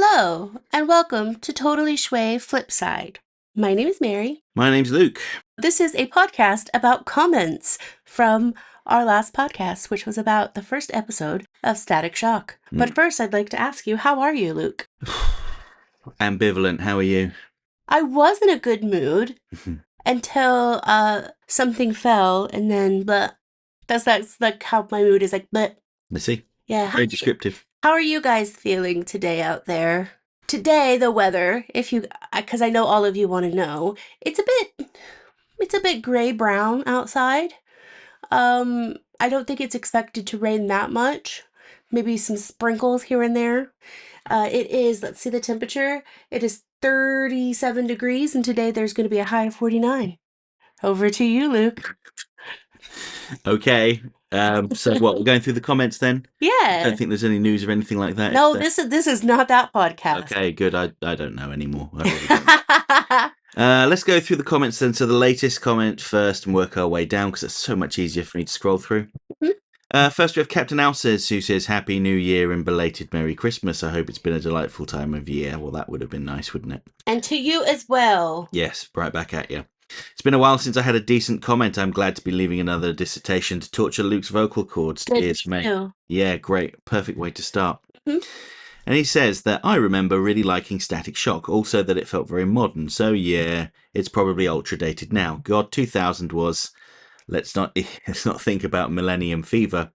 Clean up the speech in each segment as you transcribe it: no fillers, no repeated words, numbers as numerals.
Hello, and welcome to Totally Schway Flipside. My name is Mary. My name's Luke. This is a podcast about comments from our last podcast, which was about the first episode of Static Shock. But first, I'd like to ask you, how are you, Luke? Ambivalent, how are you? I was in a good mood until something fell, and then that's like how my mood is, like bleh. Let's see. Yeah. Very descriptive. How are you guys feeling today out there? Today, the weather, because I know all of you want to know, it's a bit gray-brown outside. I don't think it's expected to rain that much. Maybe some sprinkles here and there. Let's see the temperature. It is 37 degrees, and today there's going to be a high of 49. Over to you, Luke. Okay. So what, we're going through the comments then? I Yeah. don't think there's any news or anything like that. No, this is not that podcast. Okay, good. I don't know anymore. Let's go through the comments then. So the latest comment first and work our way down because it's so much easier for me to scroll through. First we have Captain Alces, who says Happy New Year and belated Merry Christmas. I hope it's been a delightful time of year. Well, that would have been nice, wouldn't it? And to you as well. Yes, right back at you. It's been a while since I had a decent comment. I'm glad to be leaving another dissertation to torture Luke's vocal cords. Cheers, mate. Yeah, great. Perfect way to start. And he says that I remember really liking Static Shock, also that it felt very modern. So yeah, it's probably ultra dated now. God, 2000 was... Let's not think about Millennium Fever.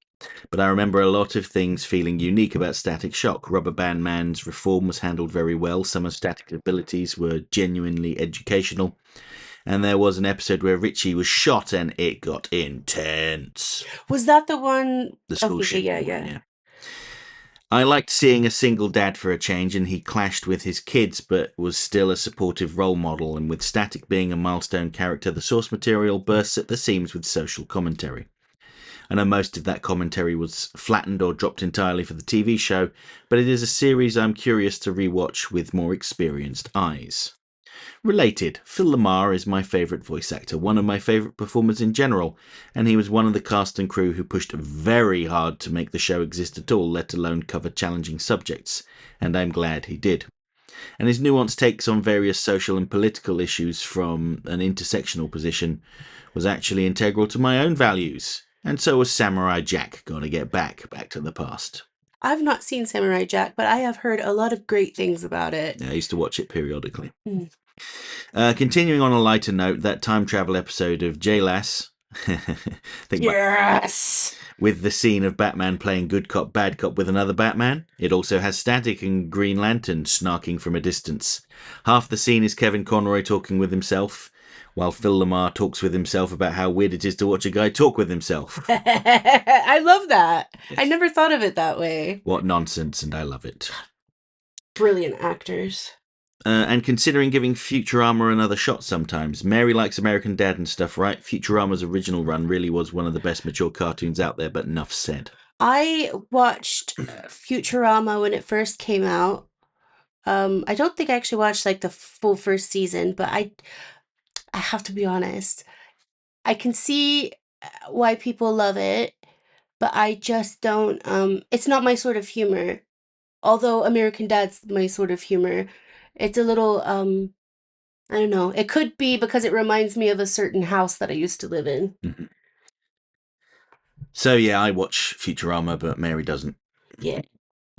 But I remember a lot of things feeling unique about Static Shock. Rubber Band Man's reform was handled very well. Some of Static's abilities were genuinely educational. And there was an episode where Richie was shot and it got intense. Was that the one? The school shooting. Yeah. I liked seeing a single dad for a change, and he clashed with his kids, but was still a supportive role model. And with Static being a milestone character, the source material bursts at the seams with social commentary. I know most of that commentary was flattened or dropped entirely for the TV show, but it is a series I'm curious to rewatch with more experienced eyes. Related, Phil Lamar is my favourite voice actor, one of my favourite performers in general, and he was one of the cast and crew who pushed very hard to make the show exist at all, let alone cover challenging subjects, and I'm glad he did. And his nuanced takes on various social and political issues from an intersectional position was actually integral to my own values, and so was Samurai Jack. Gotta get back to the past. I've not seen Samurai Jack, but I have heard a lot of great things about it. Yeah, I used to watch it periodically. Continuing on a lighter note, that time travel episode of J-Lass. Yes! With the scene of Batman playing good cop, bad cop with another Batman. It also has Static and Green Lantern snarking from a distance. Half the scene is Kevin Conroy talking with himself, while Phil Lamar talks with himself about how weird it is to watch a guy talk with himself. I love that. Yes. I never thought of it that way. What nonsense, and I love it. Brilliant actors. And considering giving Futurama another shot sometimes. Mary likes American Dad and stuff, right? Futurama's original run really was one of the best mature cartoons out there, but enough said. I watched Futurama when it first came out. I don't think I actually watched like the full first season, but I have to be honest. I can see why people love it, but I just don't, it's not my sort of humor. Although American Dad's my sort of humor. It's a little, I don't know. It could be because it reminds me of a certain house that I used to live in. Mm-hmm. So yeah, I watch Futurama, but Mary doesn't. Yeah.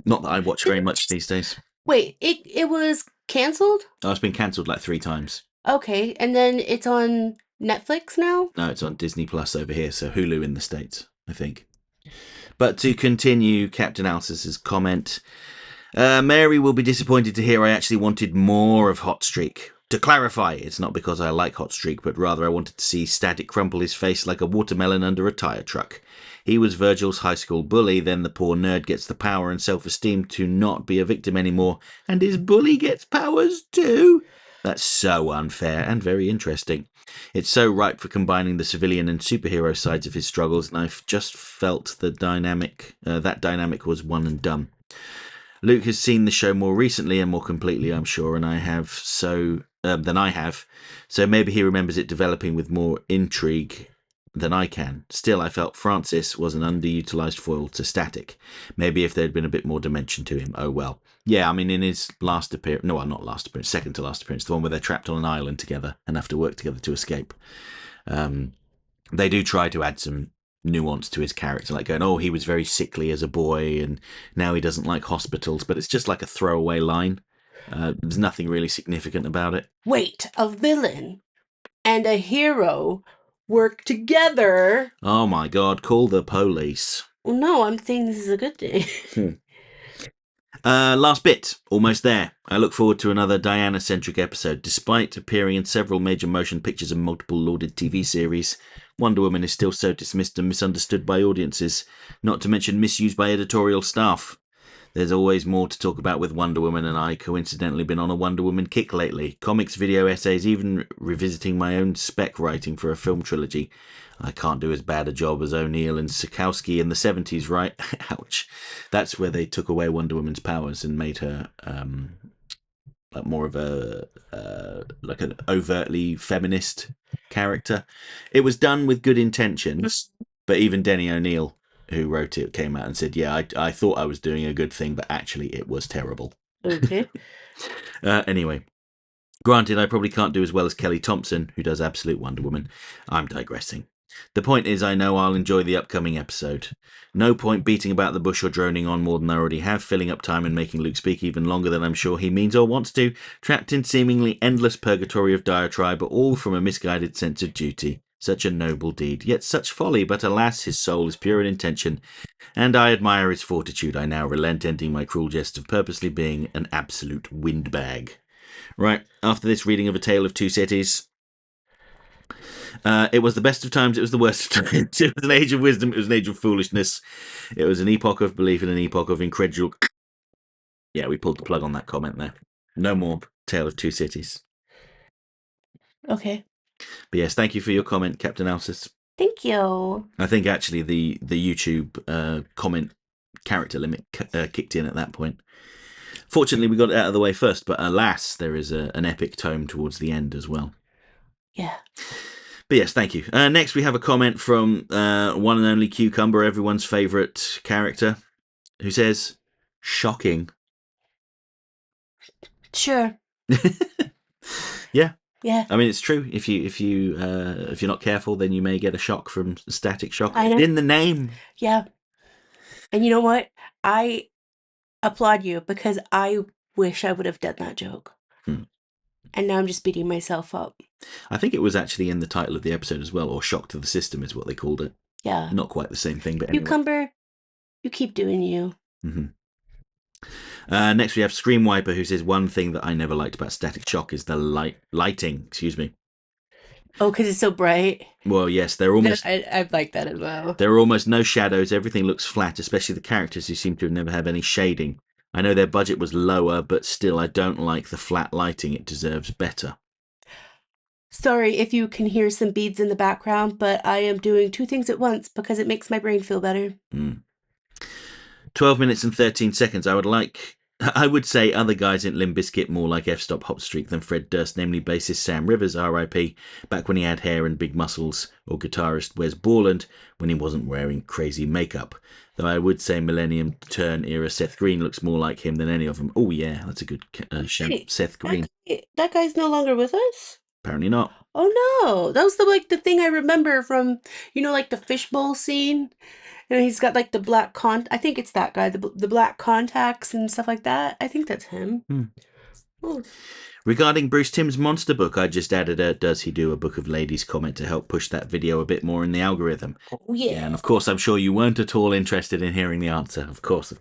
Not that I watch very much these days. Wait, it was cancelled? Oh, it's been cancelled like 3 times. Okay, and then it's on Netflix now? No, it's on Disney Plus over here, so Hulu in the States, I think. But to continue Captain Alces's comment, Mary will be disappointed to hear I actually wanted more of Hot Streak. To clarify, it's not because I like Hot Streak, but rather I wanted to see Static crumple his face like a watermelon under a tyre truck. He was Virgil's high school bully, then the poor nerd gets the power and self-esteem to not be a victim anymore, and his bully gets powers too? That's so unfair and very interesting. It's so ripe for combining the civilian and superhero sides of his struggles, and I've just felt that dynamic was one and done. Luke has seen the show more recently and more completely, I'm sure, and than I have, so maybe he remembers it developing with more intrigue than I can. Still, I felt Francis was an underutilized foil to Static. Maybe if there'd been a bit more dimension to him. Oh well. Yeah, I mean, in his last appearance, no, well, not last appearance, second to last appearance, the one where they're trapped on an island together and have to work together to escape. They do try to add some nuance to his character, like going, oh, he was very sickly as a boy and now he doesn't like hospitals, but it's just like a throwaway line. There's nothing really significant about it. Wait, a villain and a hero work together? Oh my god, call the police. Well, no, I'm saying this is a good thing. Last bit, almost there. I look forward to another Diana-centric episode. Despite appearing in several major motion pictures and multiple lauded TV series, Wonder Woman is still so dismissed and misunderstood by audiences, not to mention misused by editorial staff. There's always more to talk about with Wonder Woman, and I coincidentally been on a Wonder Woman kick lately. Comics, video essays, even revisiting my own spec writing for a film trilogy. I can't do as bad a job as O'Neill and Sikowski in the 70s, right? Ouch. That's where they took away Wonder Woman's powers and made her like more of a like an overtly feminist character. It was done with good intentions, but even Denny O'Neill, who wrote it, came out and said, yeah, I thought I was doing a good thing, but actually it was terrible. Okay. Anyway, granted, I probably can't do as well as Kelly Thompson, who does Absolute Wonder Woman. I'm digressing. The point is, I know I'll enjoy the upcoming episode. No point beating about the bush or droning on more than I already have, filling up time and making Luke speak even longer than I'm sure he means or wants to, trapped in seemingly endless purgatory of diatribe, all from a misguided sense of duty. Such a noble deed, yet such folly, but alas, his soul is pure in intention, and I admire his fortitude. I now relent, ending my cruel jest of purposely being an absolute windbag. Right, after this reading of A Tale of Two Cities, it was the best of times, it was the worst of times. It was an age of wisdom, it was an age of foolishness. It was an epoch of belief and an epoch of incredulous. Yeah, we pulled the plug on that comment there. No more Tale of Two Cities. Okay. But yes, thank you for your comment, Captain Alsis. Thank you. I think actually the YouTube comment character limit kicked in at that point. Fortunately, we got it out of the way first, but alas, there is an epic tome towards the end as well. Yeah. But yes, thank you. Next, we have a comment from one and only Cucumber, everyone's favourite character, who says, "Shocking." Sure. Yeah. Yeah. I mean, it's true. If you're not careful, then you may get a shock from static shock. I know. It's in the name. Yeah. And you know what? I applaud you because I wish I would have done that joke. And now I'm just beating myself up. I think it was actually in the title of the episode as well, or shock to the system is what they called it. Yeah. Not quite the same thing, but anyway. Cucumber, you keep doing you. Mm-hmm. Next, we have Scream Wiper, who says, one thing that I never liked about Static Shock is the lighting. Excuse me. Oh, because it's so bright. Well, yes, they're almost. I like that as well. There are almost no shadows. Everything looks flat, especially the characters who seem to have never had any shading. I know their budget was lower, but still, I don't like the flat lighting. It deserves better. Sorry if you can hear some beads in the background, but I am doing two things at once because it makes my brain feel better. 12 minutes and 13 seconds. I would say other guys in Limp Bizkit more like F-Stop Hopstreak than Fred Durst, namely bassist Sam Rivers, R.I.P., back when he had hair and big muscles, or guitarist Wes Borland when he wasn't wearing crazy makeup. Though I would say Millennium Turn era Seth Green looks more like him than any of them. Oh yeah, that's a good shout. Hey, Seth Green. That guy's no longer with us? Apparently not. Oh no, that was the thing I remember from, like the fishbowl scene. And he's got like the black I think it's that guy, the black contacts and stuff like that. I think that's him. Oh. Regarding Bruce Timm's monster book, I just added a "Does he do a Book of Ladies" comment to help push that video a bit more in the algorithm. Oh, yeah. And of course, I'm sure you weren't at all interested in hearing the answer. Of course.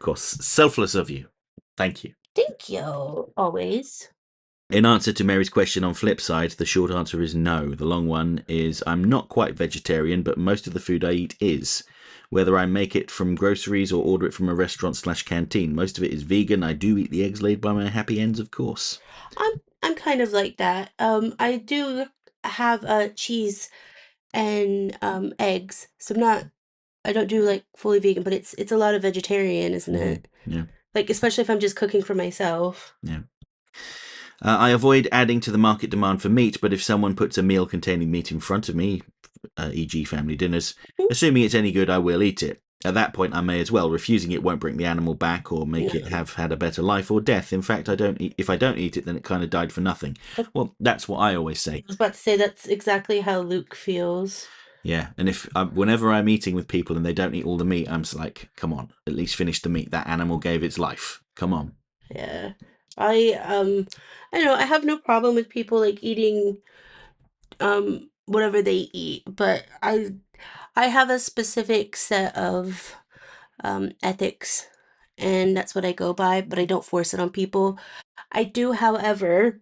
Selfless of you. Thank you. Thank you. Always. In answer to Mary's question on Flipside, the short answer is no. The long one is I'm not quite vegetarian, but most of the food I eat is. Whether I make it from groceries or order it from a restaurant/canteen, most of it is vegan. I do eat the eggs laid by my happy ends, of course. I'm kind of like that. I do have cheese and eggs, so I don't do like fully vegan, but it's a lot of vegetarian, isn't it? Yeah. Like especially if I'm just cooking for myself. Yeah. I avoid adding to the market demand for meat, but if someone puts a meal containing meat in front of me, e.g. family dinners. Assuming it's any good, I will eat it. At that point, I may as well. Refusing it won't bring the animal back or make it No. have had a better life or death. In fact, if I don't eat it, then it kind of died for nothing. Well, that's what I always say. I was about to say that's exactly how Luke feels. Yeah, and if whenever I'm eating with people and they don't eat all the meat, I'm just like, come on, at least finish the meat. That animal gave its life. Come on. Yeah. I don't know, I have no problem with people like eating whatever they eat, but I have a specific set of ethics, and that's what I go by, but I don't force it on people. I do, however,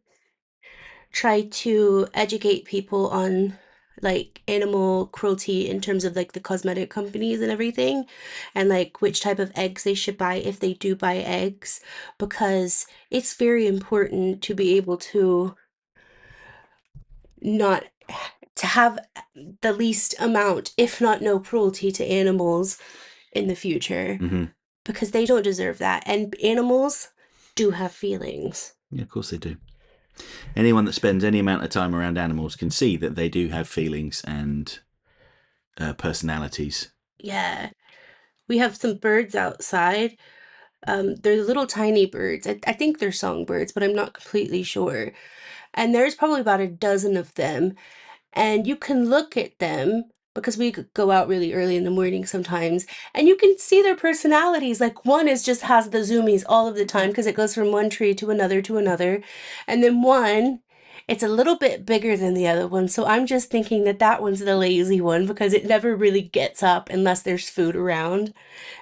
try to educate people on like animal cruelty in terms of like the cosmetic companies and everything, and like which type of eggs they should buy if they do buy eggs, because it's very important to be able to not to have the least amount, if not no cruelty to animals in the future, Mm-hmm. because they don't deserve that. And animals do have feelings. Yeah, of course they do. Anyone that spends any amount of time around animals can see that they do have feelings and personalities. Yeah. We have some birds outside. They're little tiny birds. I think they're songbirds, but I'm not completely sure. And there's probably about a dozen of them. And you can look at them because we go out really early in the morning sometimes, and you can see their personalities. Like one is just has the zoomies all of the time because it goes from one tree to another to another. And then one, it's a little bit bigger than the other one. So I'm just thinking that that one's the lazy one because it never really gets up unless there's food around.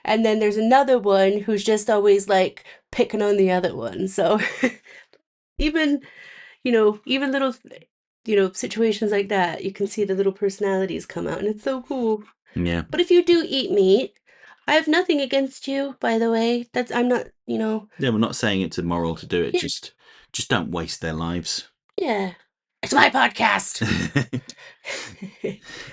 And then there's another one who's just always like picking on the other one. So even, even little, situations like that, you can see the little personalities come out, and it's so cool. Yeah. But if you do eat meat, I have nothing against you, by the way. I'm not, Yeah, we're not saying it's immoral to do it. yeah, Just don't waste their lives. yeah. It's my podcast.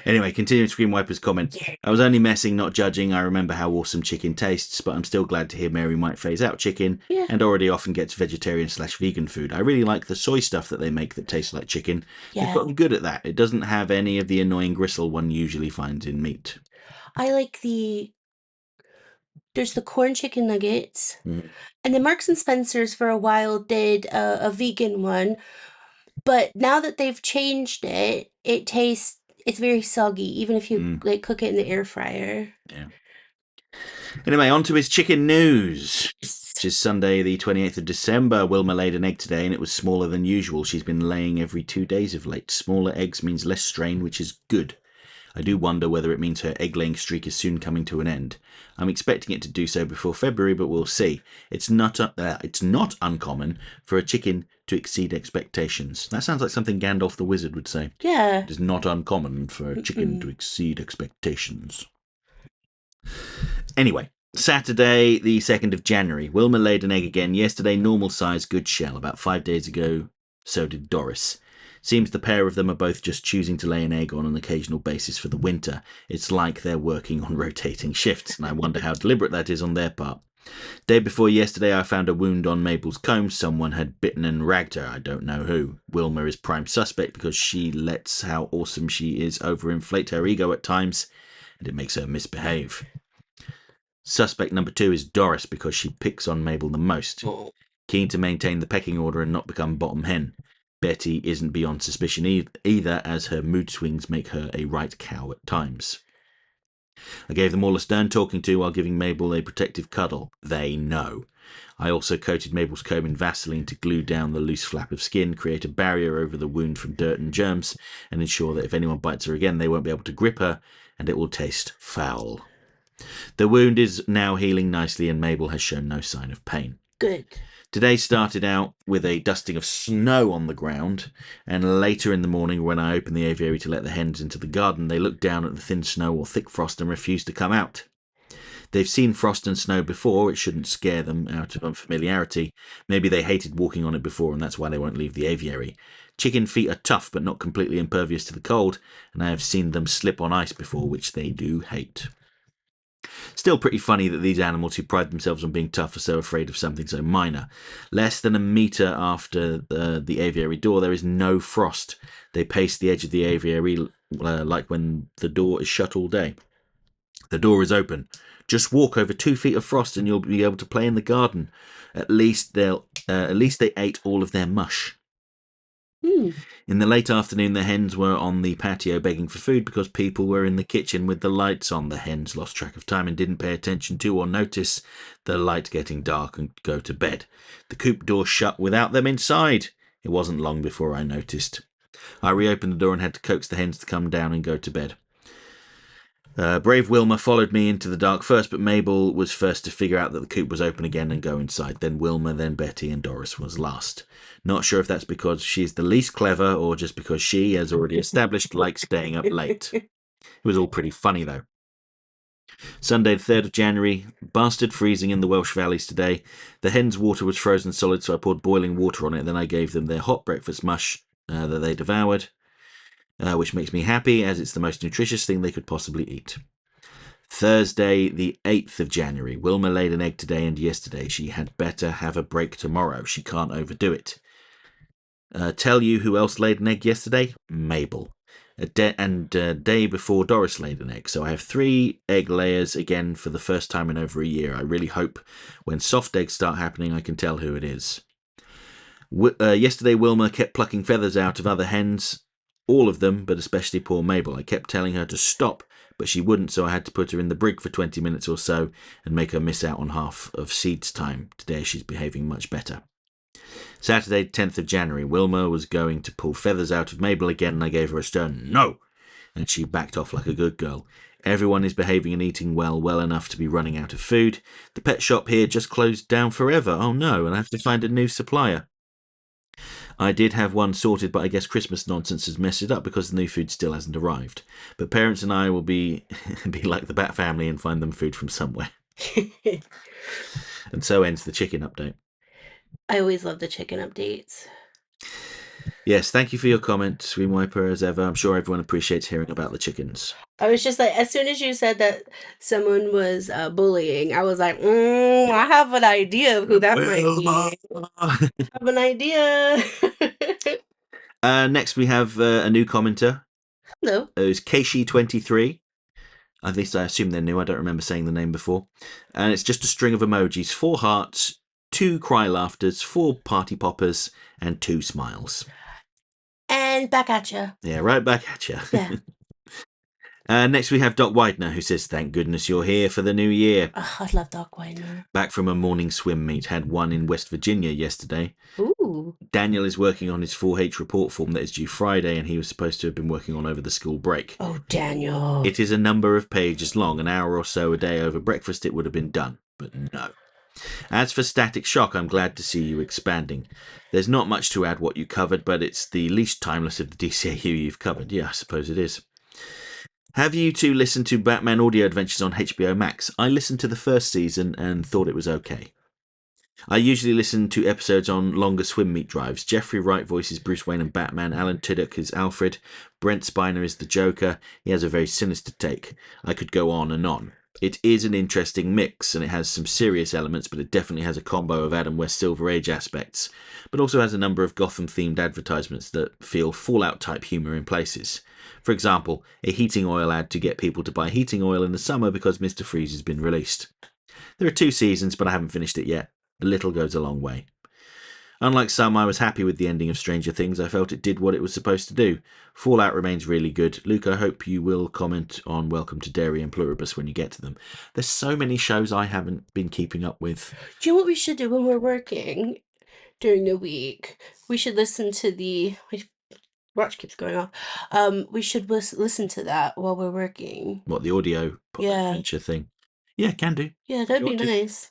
Anyway, continuing Screen Wiper's comment. I was only messing, not judging. I remember how awesome chicken tastes, but I'm still glad to hear Mary might phase out chicken Yeah, and already often gets vegetarian/vegan food. I really like the soy stuff that they make that tastes like chicken. They've yeah. gotten good at that. It doesn't have any of the annoying gristle one usually finds in meat. I like there's the corn chicken nuggets. And then Marks and Spencer's for a while did a vegan one, but now that they've changed it, it's very soggy, even if you like cook it in the air fryer. Yeah. Anyway, on to his chicken news. Which is Sunday, the 28th of December. Wilma laid an egg today and it was smaller than usual. She's been laying every 2 days of late. Smaller eggs means less strain, which is good. I do wonder whether it means her egg-laying streak is soon coming to an end. I'm expecting it to do so before February, but we'll see. It's not uncommon for a chicken to exceed expectations. That sounds like something Gandalf the Wizard would say. Yeah. It is not uncommon for a chicken to exceed expectations. Anyway, Saturday, the 2nd of January. Wilma laid an egg again. Yesterday, normal size, good shell. About 5 days ago, so did Doris. Seems the pair of them are both just choosing to lay an egg on an occasional basis for the winter. It's like they're working on rotating shifts, and I wonder how deliberate that is on their part. Day before yesterday, I found a wound on Mabel's comb. Someone had bitten and ragged her. I don't know who. Wilma is prime suspect because she lets how awesome she is overinflate her ego at times, and it makes her misbehave. Suspect number 2 is Doris because she picks on Mabel the most. Keen to maintain the pecking order and not become bottom hen. Betty isn't beyond suspicion either, as her mood swings make her a right cow at times. I gave them all a stern talking to while giving Mabel a protective cuddle. They know. I also coated Mabel's comb in Vaseline to glue down the loose flap of skin, create a barrier over the wound from dirt and germs, and ensure that if anyone bites her again, they won't be able to grip her, and it will taste foul. The wound is now healing nicely, and Mabel has shown no sign of pain. Good. Today started out with a dusting of snow on the ground, and later in the morning when I opened the aviary to let the hens into the garden, they looked down at the thin snow or thick frost and refused to come out. They've seen frost and snow before. It shouldn't scare them out of unfamiliarity. Maybe they hated walking on it before and that's why they won't leave the aviary. Chicken feet are tough but not completely impervious to the cold, and I have seen them slip on ice before, which they do hate. Still pretty funny that these animals who pride themselves on being tough are so afraid of something so minor. Less than a metre after the aviary door, there is no frost. They pace the edge of the aviary like when the door is shut all day. The door is open. Just walk over 2 feet of frost and you'll be able to play in the garden. At least they ate all of their mush. Hmm. In the late afternoon, the hens were on the patio begging for food because people were in the kitchen with the lights on. The hens lost track of time and didn't pay attention to or notice the light getting dark and go to bed. The coop door shut without them inside. It wasn't long before I noticed. I reopened the door and had to coax the hens to come down and go to bed. Brave Wilma followed me into the dark first, but Mabel was first to figure out that the coop was open again and go inside. Then Wilma, then Betty, and Doris was last. Not sure if that's because she's the least clever or just because she, as already established, likes staying up late. It was all pretty funny, though. Sunday, the 3rd of January, bastard freezing in the Welsh valleys today. The hens' water was frozen solid, so I poured boiling water on it. Then I gave them their hot breakfast mush that they devoured, which makes me happy as it's the most nutritious thing they could possibly eat. Thursday, the 8th of January. Wilma laid an egg today and yesterday. She had better have a break tomorrow. She can't overdo it. Tell you who else laid an egg yesterday? Mabel. A day before Doris laid an egg. So I have 3 egg layers again for the first time in over a year. I really hope when soft eggs start happening, I can tell who it is. Yesterday, Wilma kept plucking feathers out of other hens. All of them, but especially poor Mabel. I kept telling her to stop, but she wouldn't, so I had to put her in the brig for 20 minutes or so and make her miss out on half of seeds time. Today she's behaving much better. Saturday, 10th of January. Wilma was going to pull feathers out of Mabel again, and I gave her a stern no, and she backed off like a good girl. Everyone is behaving and eating well enough to be running out of food. The pet shop here just closed down forever. Oh no, and I have to find a new supplier. I did have one sorted, but I guess Christmas nonsense has messed it up because the new food still hasn't arrived. But parents and I will be be like the Bat family and find them food from somewhere. And so ends the chicken update. I always love the chicken updates. Yes, thank you for your comment, Screen Wiper, as ever. I'm sure everyone appreciates hearing about the chickens. I was just like, as soon as you said that someone was bullying, I was like, I have an idea of who that might be. I have an idea. Next, we have a new commenter. Hello. It was Keishi23. At least I assume they're new. I don't remember saying the name before. And it's just a string of emojis: 4 hearts, 2 cry laughters, 4 party poppers, and 2 smiles. And back at you. Yeah, right back at you. Yeah. Next, we have Doc Widener, who says, "Thank goodness you're here for the new year." Oh, I love Doc Widener. Back from a morning swim meet. Had one in West Virginia yesterday. Ooh. Daniel is working on his 4H report form that is due Friday, and he was supposed to have been working on over the school break. Oh, Daniel. It is a number of pages long. An hour or so a day over breakfast, it would have been done. But no. As for Static Shock, I'm glad to see you expanding. There's not much to add what you covered, but it's the least timeless of the DCAU you've covered. Yeah, I suppose it is. Have you two listened to Batman Audio Adventures on HBO Max? I listened to the first season and thought it was okay. I usually listen to episodes on longer swim meet drives. Jeffrey Wright voices Bruce Wayne and Batman. Alan Tudyk is Alfred. Brent Spiner is the Joker. He has a very sinister take. I could go on and on. It is an interesting mix, and it has some serious elements, but it definitely has a combo of Adam West Silver Age aspects, but also has a number of Gotham-themed advertisements that feel Fallout-type humour in places. For example, a heating oil ad to get people to buy heating oil in the summer because Mr. Freeze has been released. There are 2 seasons, but I haven't finished it yet. A little goes a long way. Unlike some, I was happy with the ending of Stranger Things. I felt it did what it was supposed to do. Fallout remains really good. Luke, I hope you will comment on Welcome to Derry and Pluribus when you get to them. There's so many shows I haven't been keeping up with. Do you know what we should do when we're working during the week? We should listen to the... My watch keeps going off. We should listen to that while we're working. What, the audio adventure thing? Yeah, can do. Yeah, that'd be nice.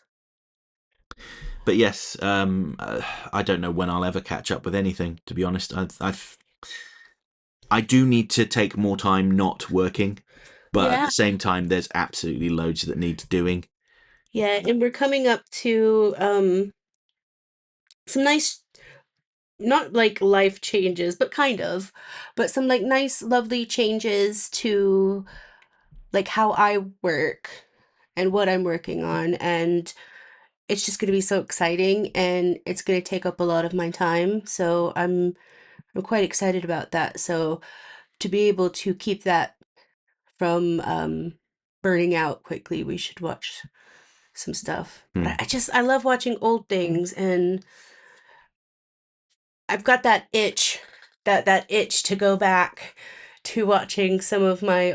But yes, I don't know when I'll ever catch up with anything, to be honest. I do need to take more time not working, but at the same time, there's absolutely loads that need doing. Yeah, and we're coming up to some nice, not like life changes, but kind of, but some like nice, lovely changes to like how I work and what I'm working on, and it's just going to be so exciting, and it's going to take up a lot of my time. So I'm quite excited about that. So to be able to keep that from burning out quickly, we should watch some stuff. But Hmm. I love watching old things, and I've got that itch, that itch to go back to watching some of my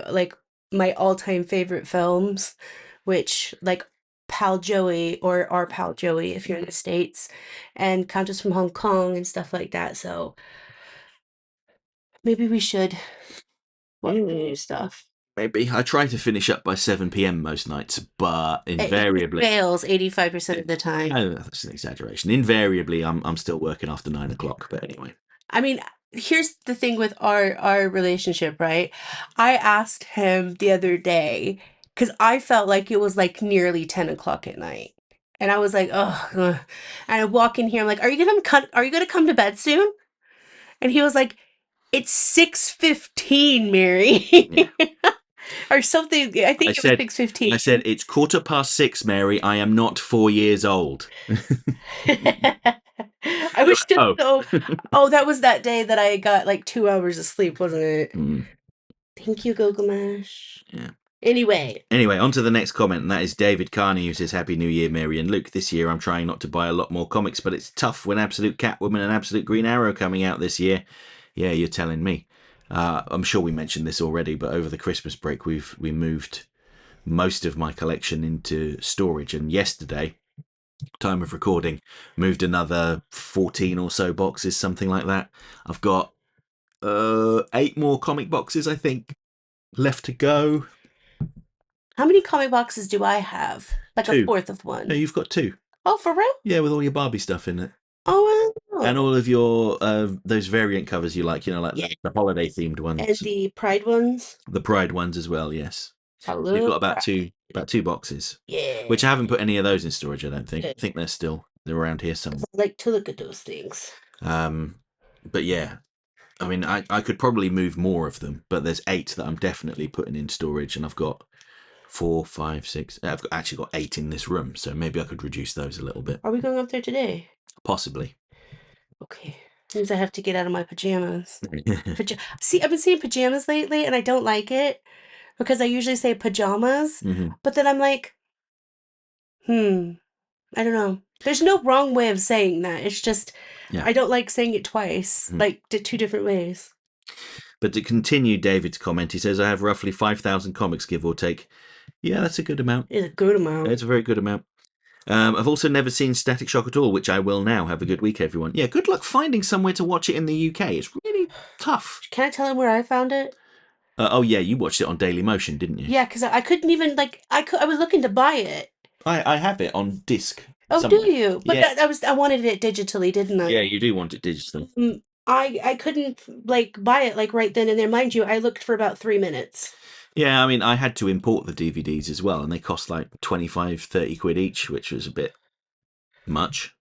all-time favorite films, which like Pal Joey or Our Pal Joey if you're in the States, and Countess from Hong Kong and stuff like that. So maybe we should watch the new stuff. Maybe I try to finish up by 7 p.m. most nights, but It invariably, fails 85% of the time. oh, that's an exaggeration. Invariably, I'm still working after 9 o'clock. But anyway, I mean, here's the thing with our relationship, right? I asked him the other day because I felt like it was like nearly 10 o'clock at night. And I was like, oh, ugh. And I walk in here, I'm like, are you gonna come to bed soon? And he was like, it's 6:15, Mary. yeah. Or something. I I think it was said, 6:15. I said it's 6:15, Mary. I am not 4 years old. I was just Oh, so. Oh, that was that day that I got like 2 hours of sleep, wasn't it? mm, Thank you, Gilgamesh. yeah. Anyway, Anyway, on to the next comment, and that is David Carney, who says, Happy New Year, Mary and Luke. This year I'm trying not to buy a lot more comics, but it's tough when Absolute Catwoman and Absolute Green Arrow coming out this year. Yeah, you're telling me. I'm sure we mentioned this already, but over the Christmas break we moved most of my collection into storage, and yesterday, time of recording, moved another 14 or so boxes, something like that. I've got 8 more comic boxes, I think, left to go. how many comic boxes do I have? Like a 2. fourth of No, one. you've got 2. Oh, for real? Yeah, with all your Barbie stuff in it. Oh, And wow. all of your those variant covers you like, like Yeah. the holiday themed And ones, the Pride ones. the Pride ones as well. Yes, I you've got love about Pride. two boxes, Yeah. which I haven't put any of those in storage. I don't think. I Good. think they're around here 'Cause somewhere. I like to look at those things. Um, but yeah, I mean, I could probably move more of them, but there's 8 that I'm definitely putting in storage, and I've got 4, 5, 6. Actually got 8 in this room, so maybe I could reduce those a little bit, Are we going up there today? possibly. Okay. Means I have to get out of my pajamas. See, I've been seeing pajamas lately, and I don't like it because I usually say pajamas, hmm but then I'm like, hmm, I don't know. There's no wrong way of saying that. It's just Yeah. I don't like saying it twice, Mhm. like two different ways. But to continue David's comment, he says, I have roughly 5,000 comics, give or take. Yeah, that's a good amount. It's a good amount. It's a very good amount. I've also never seen Static Shock at all, which I will now. Have a good week, everyone. Yeah, good luck finding somewhere to watch it in the UK. It's really tough. Can I tell him where I found it? Oh, yeah, you watched it on Daily Motion, didn't you? Yeah, because I couldn't even like I was looking to buy it. I have it on disc Oh, do somewhere. you? But Yeah. I wanted it digitally, didn't I? Yeah, you do want it digital. I couldn't like buy it like right then and there. Mind you, I looked for about 3 minutes. Yeah, I mean, I had to import the DVDs as well, and they cost like 25, 30 quid each, which was a bit much,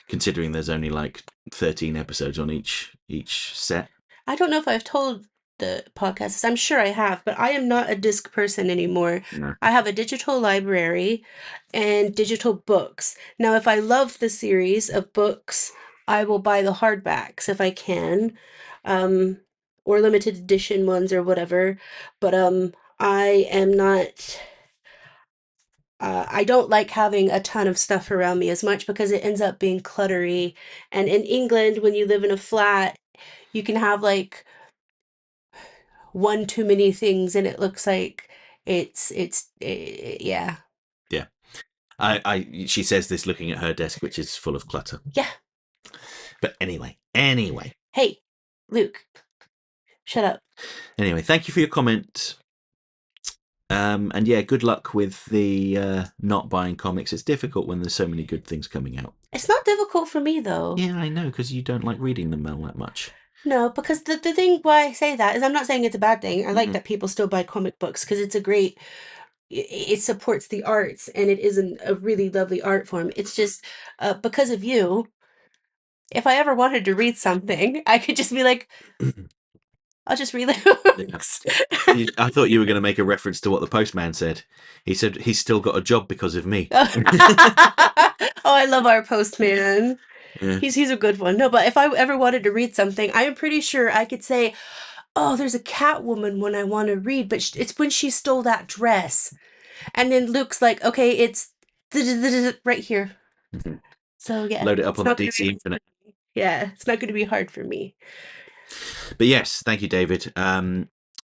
considering there's only like 13 episodes on each set. I don't know if I've told the podcast this. I'm sure I have, but I am not a disc person anymore. No. I have a digital library and digital books. Now, if I love the series of books, I will buy the hardbacks if I can, um, or limited edition ones or whatever. But I am not. I don't like having a ton of stuff around me as much because it ends up being cluttery. And in England, when you live in a flat, you can have like one too many things and it looks like yeah. Yeah. She says this looking at her desk, which is full of clutter. Yeah. But anyway. Hey, Luke, shut up. Anyway, thank you for your comment. And yeah, good luck with the not buying comics. It's difficult when there's so many good things coming out. It's not difficult for me though. Yeah, I know, because you don't like reading them all that much. No, because the thing why I say that is I'm not saying it's a bad thing. I like Mhm. that people still buy comic books because it's a great it supports the arts and it isn't a really lovely art form. It's just because of you, if I ever wanted to read something, I could just be like, I'll just read Yeah. books. I thought you were going to make a reference to what the postman said. He said he's still got a job because of me. Oh, I love our postman. Yeah. He's a good one. No, but if I ever wanted to read something, I am pretty sure I could say, oh, there's a Catwoman one I want to read, but it's when she stole that dress. And then Luke's like, okay, it's right here. Mhm. So yeah, Load it up it's on the not going to DC be Infinite. yeah, it's not going to be hard for me. But yes, thank you, David.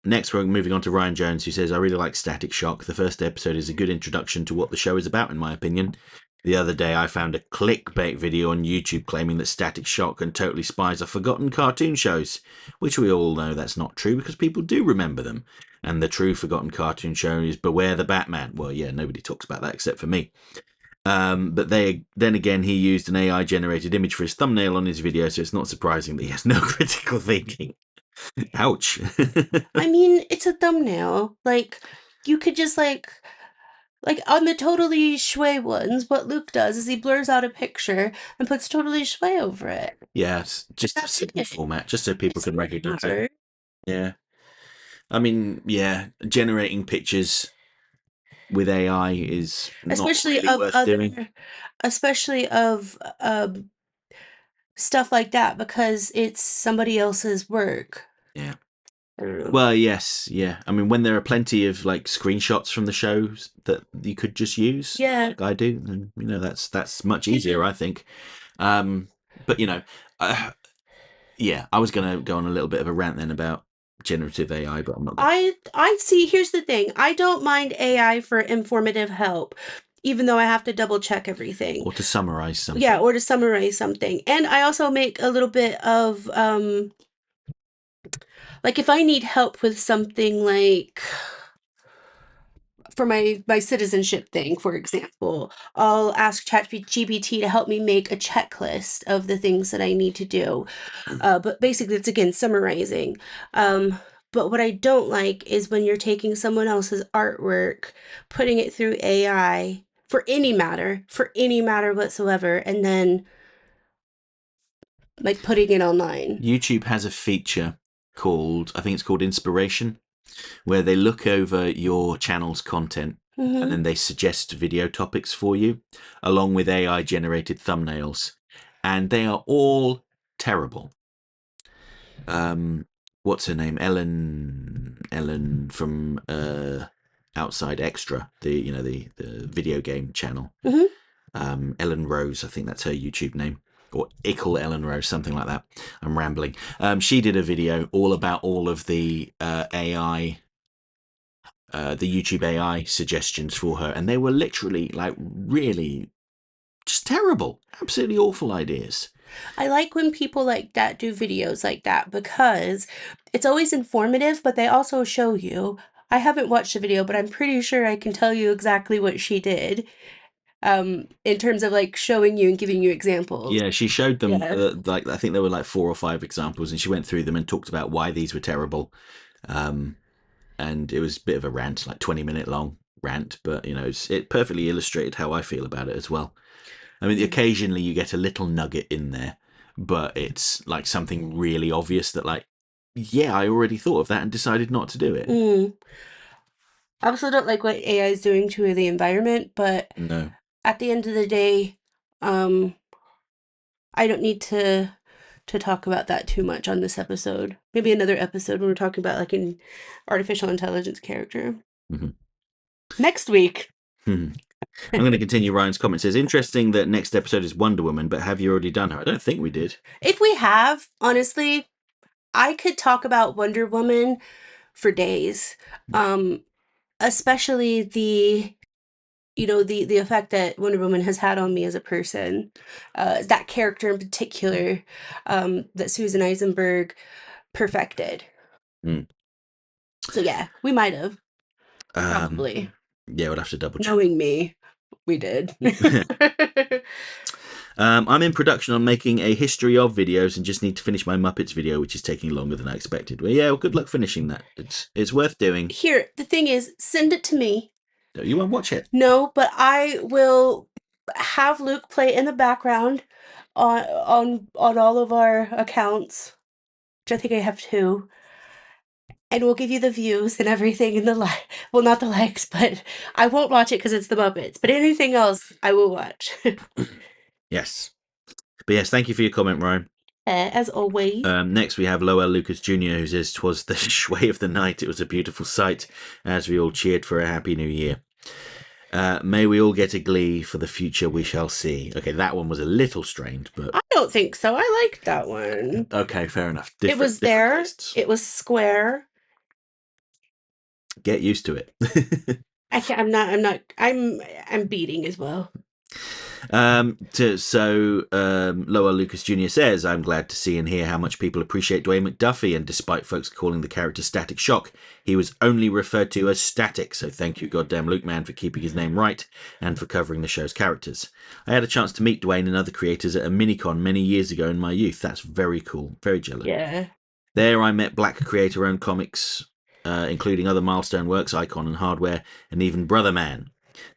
Next, we're moving on to Ryan Jones, who says, I really like Static Shock. The first episode is a good introduction to what the show is about, in my opinion. The other day, I found a clickbait video on YouTube claiming that Static Shock and Totally Spies are forgotten cartoon shows, which we all know that's not true because people do remember them. And the true forgotten cartoon show is Beware the Batman. Well, yeah, nobody talks about that except for me. But then again, he used an AI generated image for his thumbnail on his video, so it's not surprising that he has no critical thinking. Ouch. I mean, it's a thumbnail. Like, you could just like on the totally Schway ones, what Luke does is he blurs out a picture and puts totally Schway over it. Yes, And just a that's simple it. format, just so people It's can not recognize it. hard. Yeah. I mean, yeah, generating pictures with AI is not Especially really of worth doing. other, especially of stuff like that because it's somebody else's work. Yeah. I don't know. Well, yes, yeah. I mean, when there are plenty of like screenshots from the shows that you could just use, Yeah. like I do, then that's much Yeah. easier, I think. Um, but uh, yeah, I was going to go on a little bit of a rant then about generative AI, but I'm not going to. I see, here's the thing. I don't mind AI for informative help, even though I have to double check everything. Or to summarize Yeah, something. or to summarize something. And I also make a little bit of like if I need help with something like for my citizenship thing, for example, I'll ask ChatGPT to help me make a checklist of the things that I need to do. But basically, it's again summarizing. Um, but what I don't like is when you're taking someone else's artwork, putting it through AI for any matter whatsoever, and then like putting it online. YouTube has a feature called, I think it's called Inspiration, where they look over your channel's content and Hmm. then they suggest video topics for you, along with AI generated thumbnails. And they are all terrible. What's her name? Ellen from Outside Extra, the video game channel. Hmm. Ellen Rose, I think that's her YouTube name, or Ickle Ellen Rose, something like that. I'm rambling. She did a video all about all of the AI, the YouTube AI suggestions for her, and they were literally like really just terrible, absolutely awful ideas. I like when people like that do videos like that because it's always informative, but they also show you. I haven't watched the video, but I'm pretty sure I can tell you exactly what she did. In terms of like showing you and giving you examples. Yeah, she showed them Yeah. like I think there were like 4 or 5 examples, and she went through them and talked about why these were terrible. Um, and it was a bit of a rant, like 20-minute long rant, but it perfectly illustrated how I feel about it as well. I mean, Yeah. occasionally you get a little nugget in there, but it's like something really obvious that, like, yeah, I already thought of that and decided not to do it. Mm. I also don't like what AI is doing to the environment, but No. at the end of the day, um, I don't need to talk about that too much on this episode. Maybe another episode when we're talking about like an artificial intelligence character. Mhm. Next week. I'm going to continue. Ryan's comment says, interesting that next episode is Wonder Woman, but have you already done her? I don't think we did. If we have, honestly, I could talk about Wonder Woman for days. Um, Especially the effect that Wonder Woman has had on me as a person, that character in particular, that Susan Eisenberg perfected. Mm. So yeah, we might have Um, probably, yeah, we'll have to double check. knowing me, we did. I'm in production on making a history of videos and just need to finish my Muppets video, which is taking longer than I expected. Well, yeah, well, good luck finishing that. It's worth doing. Here, the thing is, send it to me. No, you won't watch it. No, but I will have Luke play in the background on all of our accounts, which I think I have two. And we'll give you the views and everything and the well, not the likes, but I won't watch it because it's the Muppets. But anything else, I will watch. Yes. But yes, thank you for your comment, Ryan. As always. Next, we have Lowell Lucas Jr., who says, "'Twas the Schway of the night. It was a beautiful sight as we all cheered for a happy new year. May we all get a glee for the future we shall see." Okay, that one was a little strained, but I don't think so. I liked that one. okay, fair enough. It was Different there. tastes. It was square. Get used to it. I can't. I'm not. I'm not. I'm beating as well. Lowell Lucas Jr. says, "I'm glad to see and hear how much people appreciate Dwayne McDuffie, and despite folks calling the character Static Shock, he was only referred to as Static, so thank you, goddamn Luke Man, for keeping his name right and for covering the show's characters. I had a chance to meet Dwayne and other creators at a minicon many years ago in my youth. That's very cool. Very jealous. Yeah. There, I met Black creator-owned comics, including other milestone works, Icon and Hardware, and even Brother Man.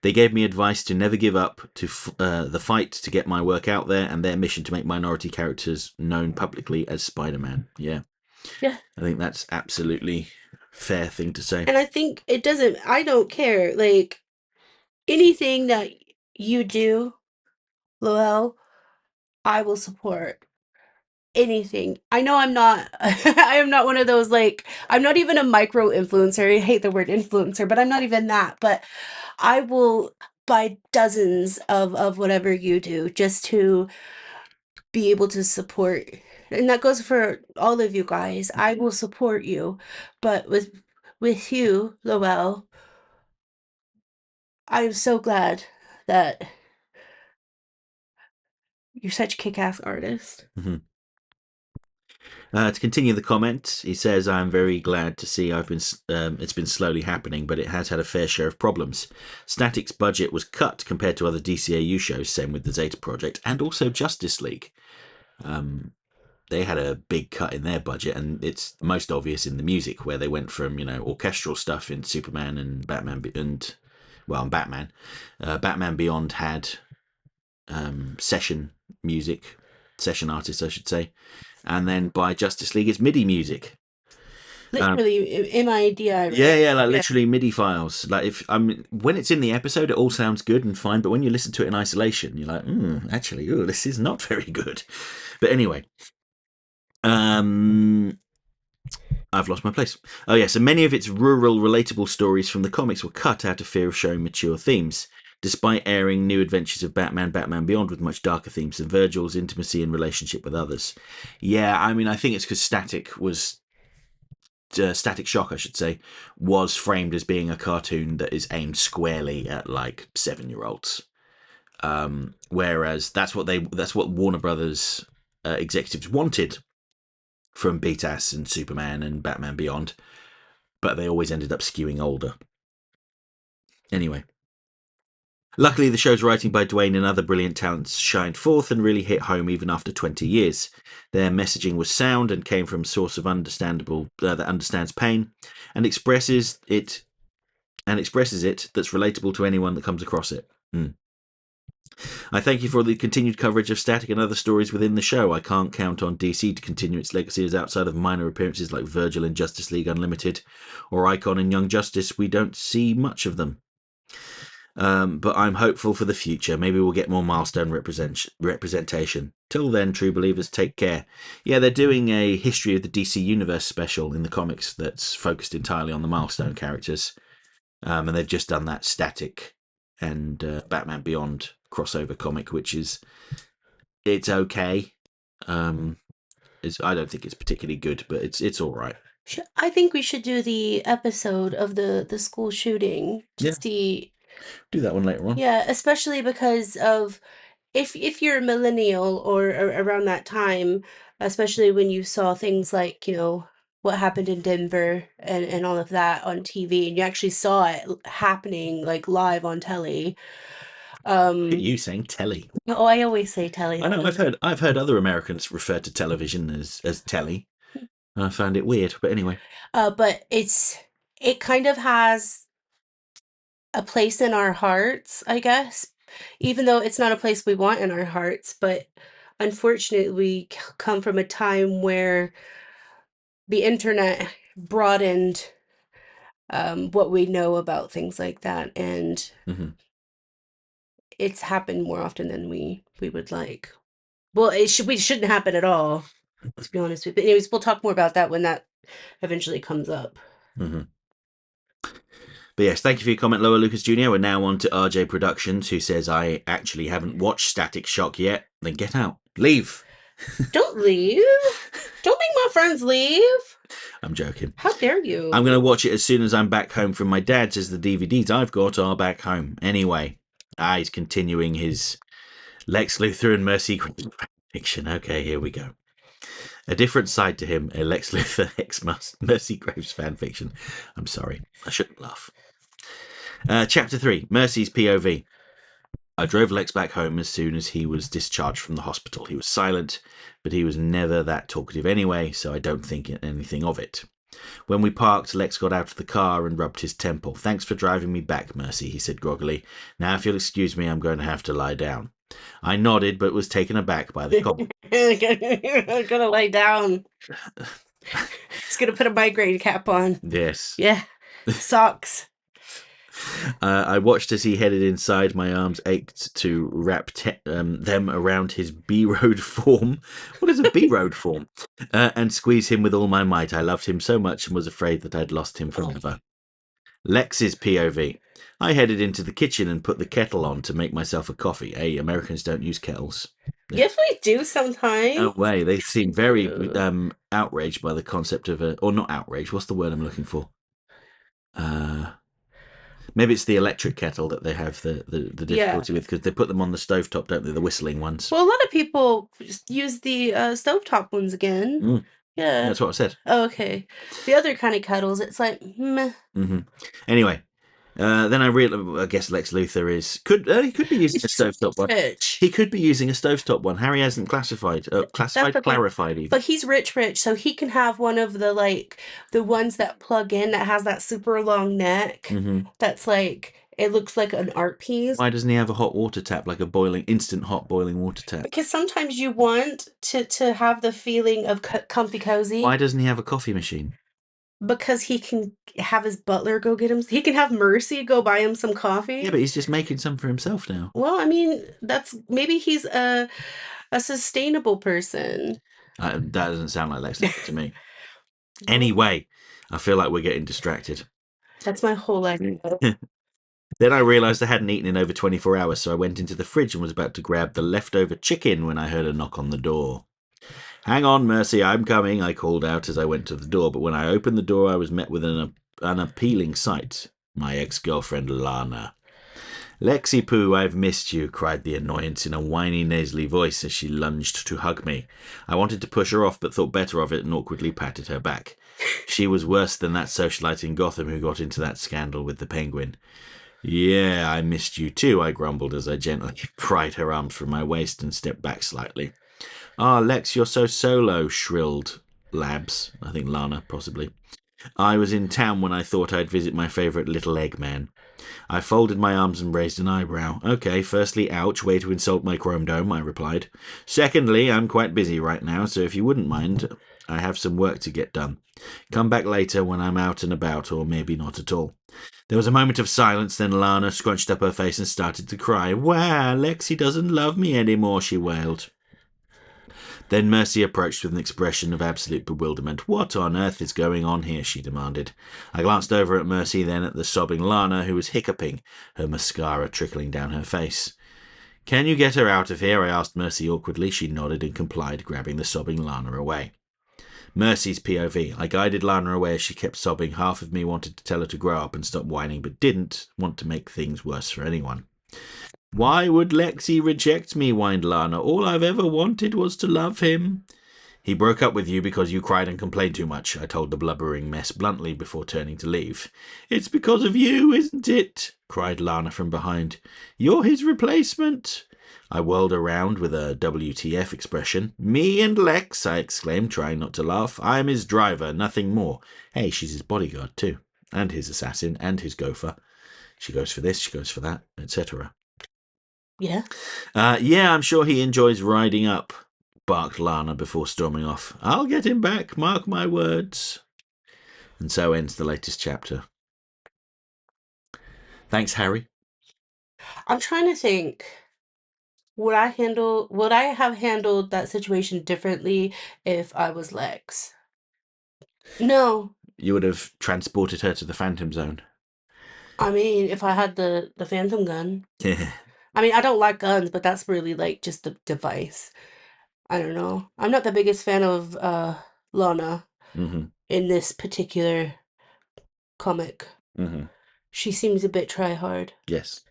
They gave me advice to never give up to the fight to get my work out there, and their mission to make minority characters known publicly as Spider-Man." Yeah, Yeah. I think that's absolutely fair thing to say. And I think it doesn't. I don't care. Like anything that you do, Lowell, I will support. Anything. I know I'm not I am not one of those like I'm not even a micro influencer. I hate the word influencer, but I'm not even that. But I will buy dozens of whatever you do just to be able to support. And that goes for all of you guys. I will support you. But with you, Lowell, I'm so glad that you're such a kick-ass artist. Mm-hmm. To continue the comment, he says, "I'm very glad to see it's been slowly happening, but it has had a fair share of problems. Static's budget was cut compared to other DCAU shows, same with the Zeta Project, and also Justice League. Um, they had a big cut in their budget, and it's most obvious in the music, where they went from orchestral stuff in Superman and Batman and Batman. Batman Beyond had session music, session artists, I should say, and then by Justice League, it's MIDI music. Literally MIDI, right? Yeah, like literally MIDI files. Like when it's in the episode, it all sounds good and fine, but when you listen to it in isolation, you're like, actually, this is not very good. But anyway, I've lost my place. Oh yeah, so many of its rural, relatable stories from the comics were cut out of fear of showing mature themes. Despite airing New Adventures of Batman, Batman Beyond with much darker themes than Virgil's intimacy and relationship with others. Yeah, I mean, I think it's because Static Shock, I should say, was framed as being a cartoon that is aimed squarely at like 7-year-olds. Whereas that's what Warner Brothers executives wanted from Beat-Ass and Superman and Batman Beyond, but they always ended up skewing older. Anyway, luckily the show's writing by Dwayne and other brilliant talents shined forth and really hit home even after 20 years. Their messaging was sound and came from a source of understandable that understands pain and expresses it that's relatable to anyone that comes across it. I thank you for the continued coverage of Static and other stories within the show. I can't count on DC to continue its legacy, as outside of minor appearances like Virgil in Justice League Unlimited or Icon in Young Justice, we don't see much of them. But I'm hopeful for the future. Maybe we'll get more milestone representation. Till then, true believers, take care. Yeah, they're doing a History of the DC Universe special in the comics that's focused entirely on the milestone characters. And they've just done that Static and Batman Beyond crossover comic, which it's okay. I don't think it's particularly good, but it's all right. I think we should do the episode of the school shooting to Yeah. see. Do that one later on. Yeah, especially because of if you're a millennial or around that time, especially when you saw things like, what happened in Denver and all of that on TV, and you actually saw it happening like live on telly. You saying telly? Oh, I always say telly. I know. I've heard other Americans refer to television as telly. I found it weird, but anyway. But it kind of has a place in our hearts, I guess, even though it's not a place we want in our hearts. But unfortunately, we come from a time where the internet broadened what we know about things like that, and Mm-hmm. it's happened more often than we would like. Well, we shouldn't happen at all, to be honest with you. But anyways, we'll talk more about that when that eventually comes up. Mm-hmm. But yes, thank you for your comment, Lower Lucas Jr. We're now on to RJ Productions, who says, I actually haven't watched Static Shock yet. Then get out. Leave. Don't leave. Don't make my friends leave. I'm joking. How dare you? I'm going to watch it as soon as I'm back home from my dad's, as the DVDs I've got are back home. Anyway, he's continuing his Lex Luthor and Mercy Graves fiction. Okay, here we go. A different side to him, a Lex Luthor ex Mercy Graves fan fiction. I'm sorry, I shouldn't laugh. Chapter 3, Mercy's POV. I drove Lex back home as soon as he was discharged from the hospital. He was silent, but he was never that talkative anyway, so I don't think anything of it. When we parked, Lex got out of the car and rubbed his temple. Thanks for driving me back, Mercy, he said groggily. Now, if you'll excuse me, I'm going to have to lie down. I nodded, but was taken aback by the comment. I'm gonna lay down. He's gonna put a migraine cap on. Yes. Yeah. Socks. I watched as he headed inside. My arms ached to wrap them around his B-road form. What is a B-road form? And squeeze him with all my might. I loved him so much and was afraid that I'd lost him forever. Lex's POV. I headed into the kitchen and put the kettle on to make myself a coffee. Hey, Americans don't use kettles. Yes, we do sometimes. No way. They seem very outraged by the concept of or not outraged. What's the word I'm looking for? Maybe it's the electric kettle that they have the difficulty with, because they put them on the stovetop, don't they? The whistling ones. Well, a lot of people use the stovetop ones again. Yeah. That's what I said. Oh, okay. The other kind of kettles, it's like, meh. Mm-hmm. Anyway, then I guess Lex Luthor he could be using a stovetop one. He could be using a stovetop one. Harry hasn't clarified even. But he's rich, so he can have one of the ones that plug in that has that super long neck. Mm-hmm. That's like, it looks like an art piece. Why doesn't he have a hot water tap, like a instant hot boiling water tap? Because sometimes you want to have the feeling of comfy cozy. Why doesn't he have a coffee machine? Because he can have his butler go get him. He can have Mercy go buy him some coffee. Yeah, but he's just making some for himself now. Well, I mean, maybe he's a sustainable person. That doesn't sound like Lex Luthor to me. Anyway, I feel like we're getting distracted. That's my whole idea. Then I realised I hadn't eaten in over 24 hours, so I went into the fridge and was about to grab the leftover chicken when I heard a knock on the door. Hang on, Mercy, I'm coming, I called out as I went to the door, but when I opened the door I was met with an appealing sight. My ex-girlfriend Lana. Lexi Poo, I've missed you, cried the annoyance in a whiny, nasally voice as she lunged to hug me. I wanted to push her off, but thought better of it and awkwardly patted her back. She was worse than that socialite in Gotham who got into that scandal with the Penguin. Yeah, I missed you too, I grumbled as I gently pried her arms from my waist and stepped back slightly. Ah, Lex, you're so solo, shrilled Labs. I think Lana, possibly. I was in town when I thought I'd visit my favourite little Eggman. I folded my arms and raised an eyebrow. Okay, firstly, ouch, way to insult my chrome dome, I replied. Secondly, I'm quite busy right now, so if you wouldn't mind, I have some work to get done. Come back later when I'm out and about, or maybe not at all. There was a moment of silence, then Lana scrunched up her face and started to cry. Wow, Lexi doesn't love me anymore, she wailed. Then Mercy approached with an expression of absolute bewilderment. What on earth is going on here? She demanded. I glanced over at Mercy, then at the sobbing Lana, who was hiccuping, her mascara trickling down her face. Can you get her out of here? I asked Mercy awkwardly. She nodded and complied, grabbing the sobbing Lana away. Mercy's POV. I guided Lana away as she kept sobbing. Half of me wanted to tell her to grow up and stop whining, but didn't want to make things worse for anyone. Why would Lexi reject me? Whined Lana. All I've ever wanted was to love him. He broke up with you because you cried and complained too much, I told the blubbering mess bluntly before turning to leave. It's because of you, isn't it? Cried Lana from behind. You're his replacement. I whirled around with a WTF expression. Me and Lex, I exclaimed, trying not to laugh. I'm his driver, nothing more. Hey, she's his bodyguard too, and his assassin, and his gopher. She goes for this, she goes for that, etc. Yeah? Yeah, I'm sure he enjoys riding up, barked Lana before storming off. I'll get him back, mark my words. And so ends the latest chapter. Thanks, Harry. I'm trying to think. Would I have handled that situation differently if I was Lex? No. You would have transported her to the Phantom Zone. I mean, if I had the phantom gun. Yeah. I mean, I don't like guns, but that's really like just a device. I don't know. I'm not the biggest fan of Lana hmm in this particular comic. hmm She seems a bit try hard. Yes.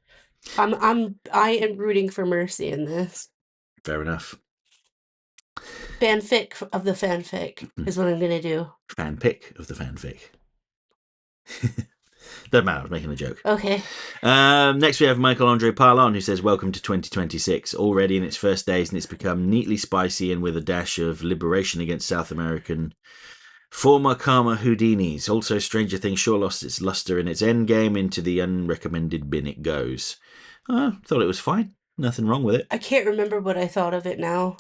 I am rooting for Mercy in this. Fair enough. Fanfic of the fanfic is what I'm gonna do. Fan pick of the fanfic. Doesn't matter, I was making a joke. Okay. Next, we have Michael Andre Parlon, who says, "Welcome to 2026. Already in its first days, and it's become neatly spicy and with a dash of liberation against South American former Karma Houdinis. Also, Stranger Things sure lost its luster in its endgame. Into the unrecommended bin it goes." Thought it was fine. Nothing wrong with it. I can't remember what I thought of it now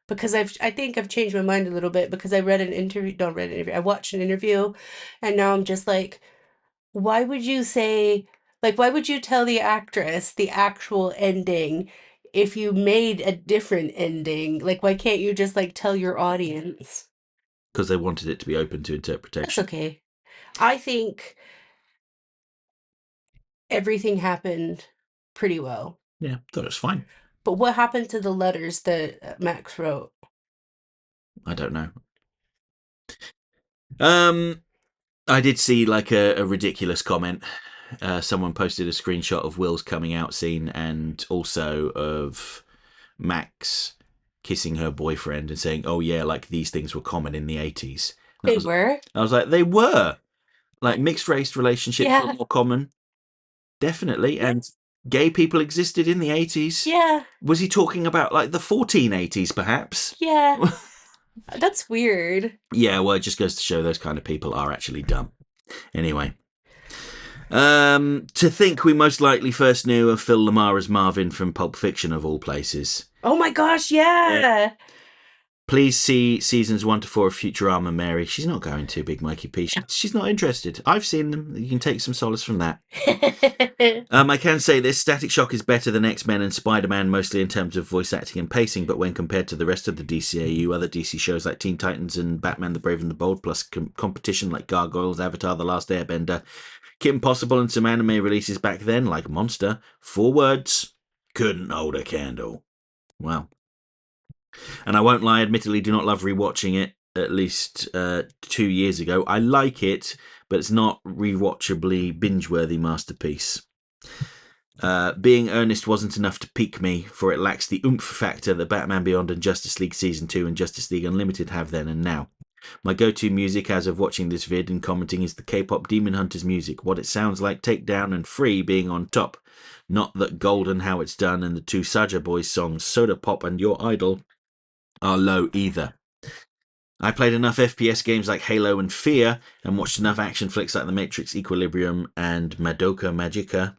because I think I've changed my mind a little bit because I read an interview. Don't read an interview. I watched an interview, and now I'm just like, why would you say, like, why would you tell the actress the actual ending if you made a different ending? Like, why can't you just like tell your audience? Because they wanted it to be open to That's interpretation. okay. I think everything happened pretty well. Yeah, thought it was fine. But what happened to the letters that Max wrote? I don't know. I did see like a ridiculous comment. Someone posted a screenshot of Will's coming out scene and also of Max kissing her boyfriend and saying, "Oh yeah, like these things were common in the 80s." They were? I was like, they were. Like mixed race relationships were Yeah, more common, definitely, yeah, and gay people existed in the 80s. yeah, Was he talking about like the 1480s, perhaps? yeah. That's weird. Yeah, well, it just goes to show those kind of people are actually dumb. Anyway, to think we most likely first knew of Phil Lamar as Marvin from Pulp Fiction, of all places. Oh my gosh, yeah. Please see seasons 1 to 4 of Futurama, Mary. She's not going to, Big Mikey P. She's not interested. I've seen them. You can take some solace from that. I can say this: Static Shock is better than X-Men and Spider-Man, mostly in terms of voice acting and pacing, but when compared to the rest of the DCAU, other DC shows like Teen Titans and Batman the Brave and the Bold, plus competition like Gargoyles, Avatar The Last Airbender, Kim Possible, and some anime releases back then, like Monster, 4 words, couldn't hold a candle. Wow. And I won't lie, admittedly, do not love rewatching it. At least 2 years ago, I like it, but it's not rewatchably binge-worthy masterpiece. Being earnest wasn't enough to pique me, for it lacks the oomph factor that Batman Beyond and Justice League Season 2 and Justice League Unlimited have then and now. My go-to music as of watching this vid and commenting is the K-pop Demon Hunters music, what it sounds like Takedown and Free being on top. Not that Golden How It's Done and the 2 Saja Boys songs Soda Pop and Your Idol are low either. I played enough FPS games like Halo and Fear and watched enough action flicks like The Matrix Equilibrium and Madoka Magica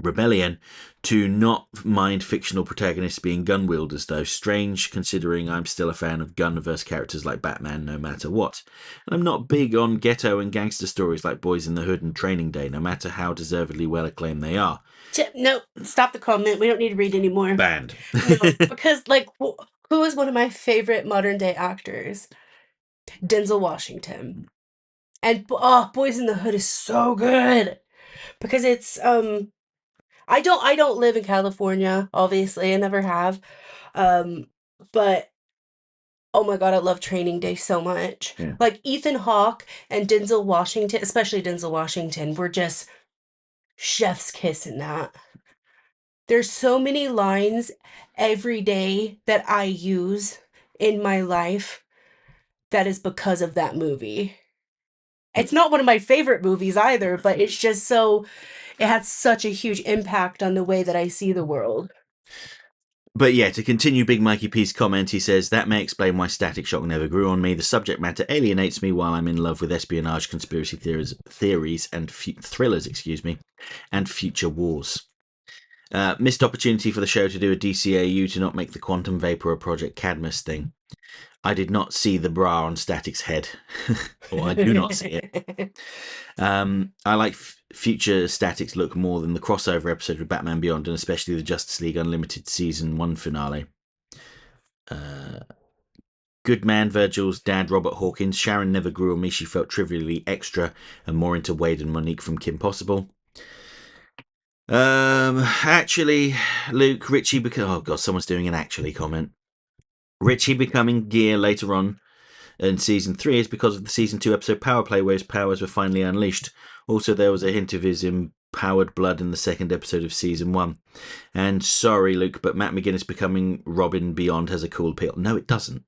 Rebellion to not mind fictional protagonists being gun wielders, though strange considering I'm still a fan of gun-averse characters like Batman no matter what. And I'm not big on ghetto and gangster stories like Boys in the Hood and Training Day, no matter how deservedly well acclaimed they are. No, stop the comment. We don't need to read anymore. Banned. No, because like, who is one of my favorite modern day actors? Denzel Washington. And Boys in the Hood is so good because it's I don't live in California, obviously. I never have. Um but oh my god, I love Training Day so much. Yeah. Like Ethan Hawke and Denzel Washington, especially Denzel Washington, were just chef's kiss in that. There's so many lines every day that I use in my life that is because of that movie. It's not one of my favorite movies either, but it's just so, it had such a huge impact on the way that I see the world. But yeah, to continue Big Mikey P's comment, he says, that may explain why Static Shock never grew on me. The subject matter alienates me while I'm in love with espionage, conspiracy theories and thrillers, and future wars. Missed opportunity for the show to do a DCAU to not make the Quantum Vapor or Project Cadmus thing. I did not see the bra on Static's head, or I do not see it. I like future Static's look more than the crossover episode with Batman Beyond, and especially the Justice League Unlimited Season 1 finale. Good man, Virgil's dad, Robert Hawkins. Sharon never grew on me. She felt trivially extra and more into Wade and Monique from Kim Possible. Actually, Luke, Richie, oh god, someone's doing an actually comment. Richie becoming Gear later on in season 3 is because of the season 2 episode Power Play, where his powers were finally unleashed. Also, there was a hint of his empowered blood in the second episode of season 1. And sorry, Luke, but Matt McGuinness becoming Robin Beyond has a cool appeal. No, it doesn't.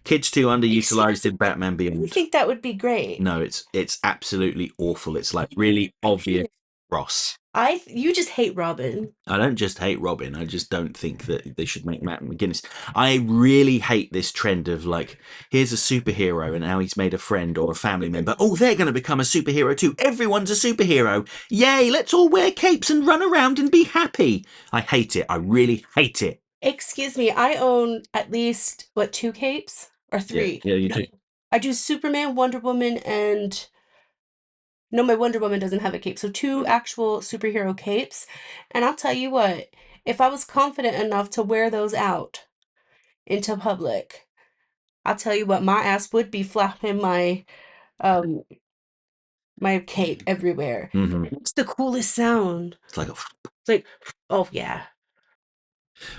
Kids too underutilized in Batman Beyond. I think that would be great. No, it's absolutely awful. It's like really obvious Ross. You just hate Robin. I don't just hate Robin. I just don't think that they should make Matt McGuinness. I really hate this trend of like, here's a superhero and now he's made a friend or a family member. Oh, they're going to become a superhero too. Everyone's a superhero. Yay, let's all wear capes and run around and be happy. I hate it. I really hate it. Excuse me, I own at least, 2 capes? Or 3? Yeah, you do. I do Superman, Wonder Woman, and... No, my Wonder Woman doesn't have a cape. So 2 actual superhero capes. And I'll tell you what, if I was confident enough to wear those out into public, I'll tell you what, my ass would be flapping um my cape everywhere. Mm-hmm. It's the coolest sound. It's like oh yeah.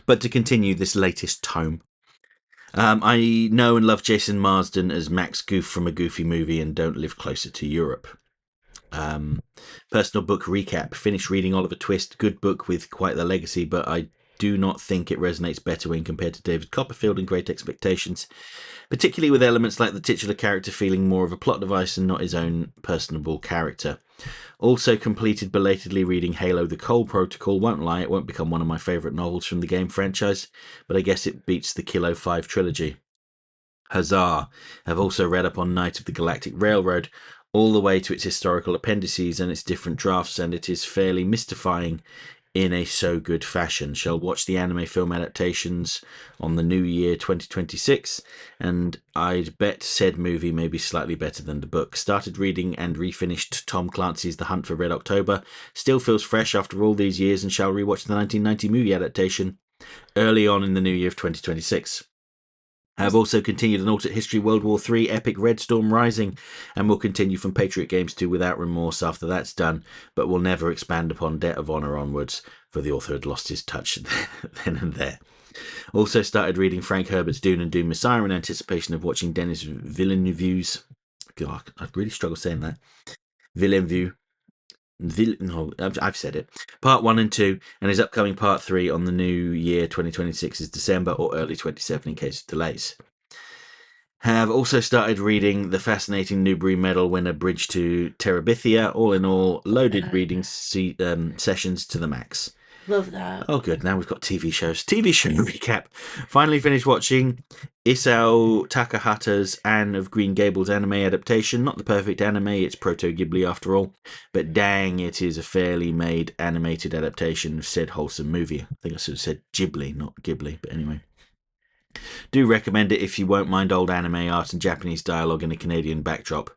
But to continue this latest tome, I know and love Jason Marsden as Max Goof from a Goofy movie and don't live closer to Europe. Personal book recap. Finished reading Oliver Twist. Good book with quite the legacy, but I do not think it resonates better when compared to David Copperfield and Great Expectations, particularly with elements like the titular character feeling more of a plot device and not his own personable character. Also completed belatedly reading Halo The Cole Protocol. Won't lie, it won't become one of my favourite novels from the game franchise, but I guess it beats the Kilo 5 trilogy. Huzzah! Have also read up on Night of the Galactic Railroad, all the way to its historical appendices and its different drafts, and it is fairly mystifying in a so good fashion. Shall watch the anime film adaptations on the new year 2026, and I'd bet said movie may be slightly better than the book. Started reading and refinished Tom Clancy's The Hunt for Red October. Still feels fresh after all these years, and shall rewatch the 1990 movie adaptation early on in the new year of 2026. I have also continued an alternate history World War III epic Red Storm Rising, and will continue from Patriot Games 2 Without Remorse after that's done, but will never expand upon Debt of Honor onwards, for the author had lost his touch then and there. Also started reading Frank Herbert's Dune and Doom Messiah in anticipation of watching Denis Villeneuve's... God, I really struggle saying that. Villeneuve. No, I've said it. Part 1 and 2, and his upcoming Part 3 on the new year 2026 is December or early 27 in case of delays. Have also started reading the fascinating Newbery Medal winner Bridge to Terabithia. All in all, loaded reading sessions to the max. Love that. Oh, good. Now we've got TV shows. TV show recap. Finally finished watching Isao Takahata's Anne of Green Gables anime adaptation. Not the perfect anime, it's Proto Ghibli after all. But dang, it is a fairly made animated adaptation of said wholesome movie. I think I should have said Ghibli, not Ghibli, but anyway. Do recommend it if you won't mind old anime art and Japanese dialogue in a Canadian backdrop.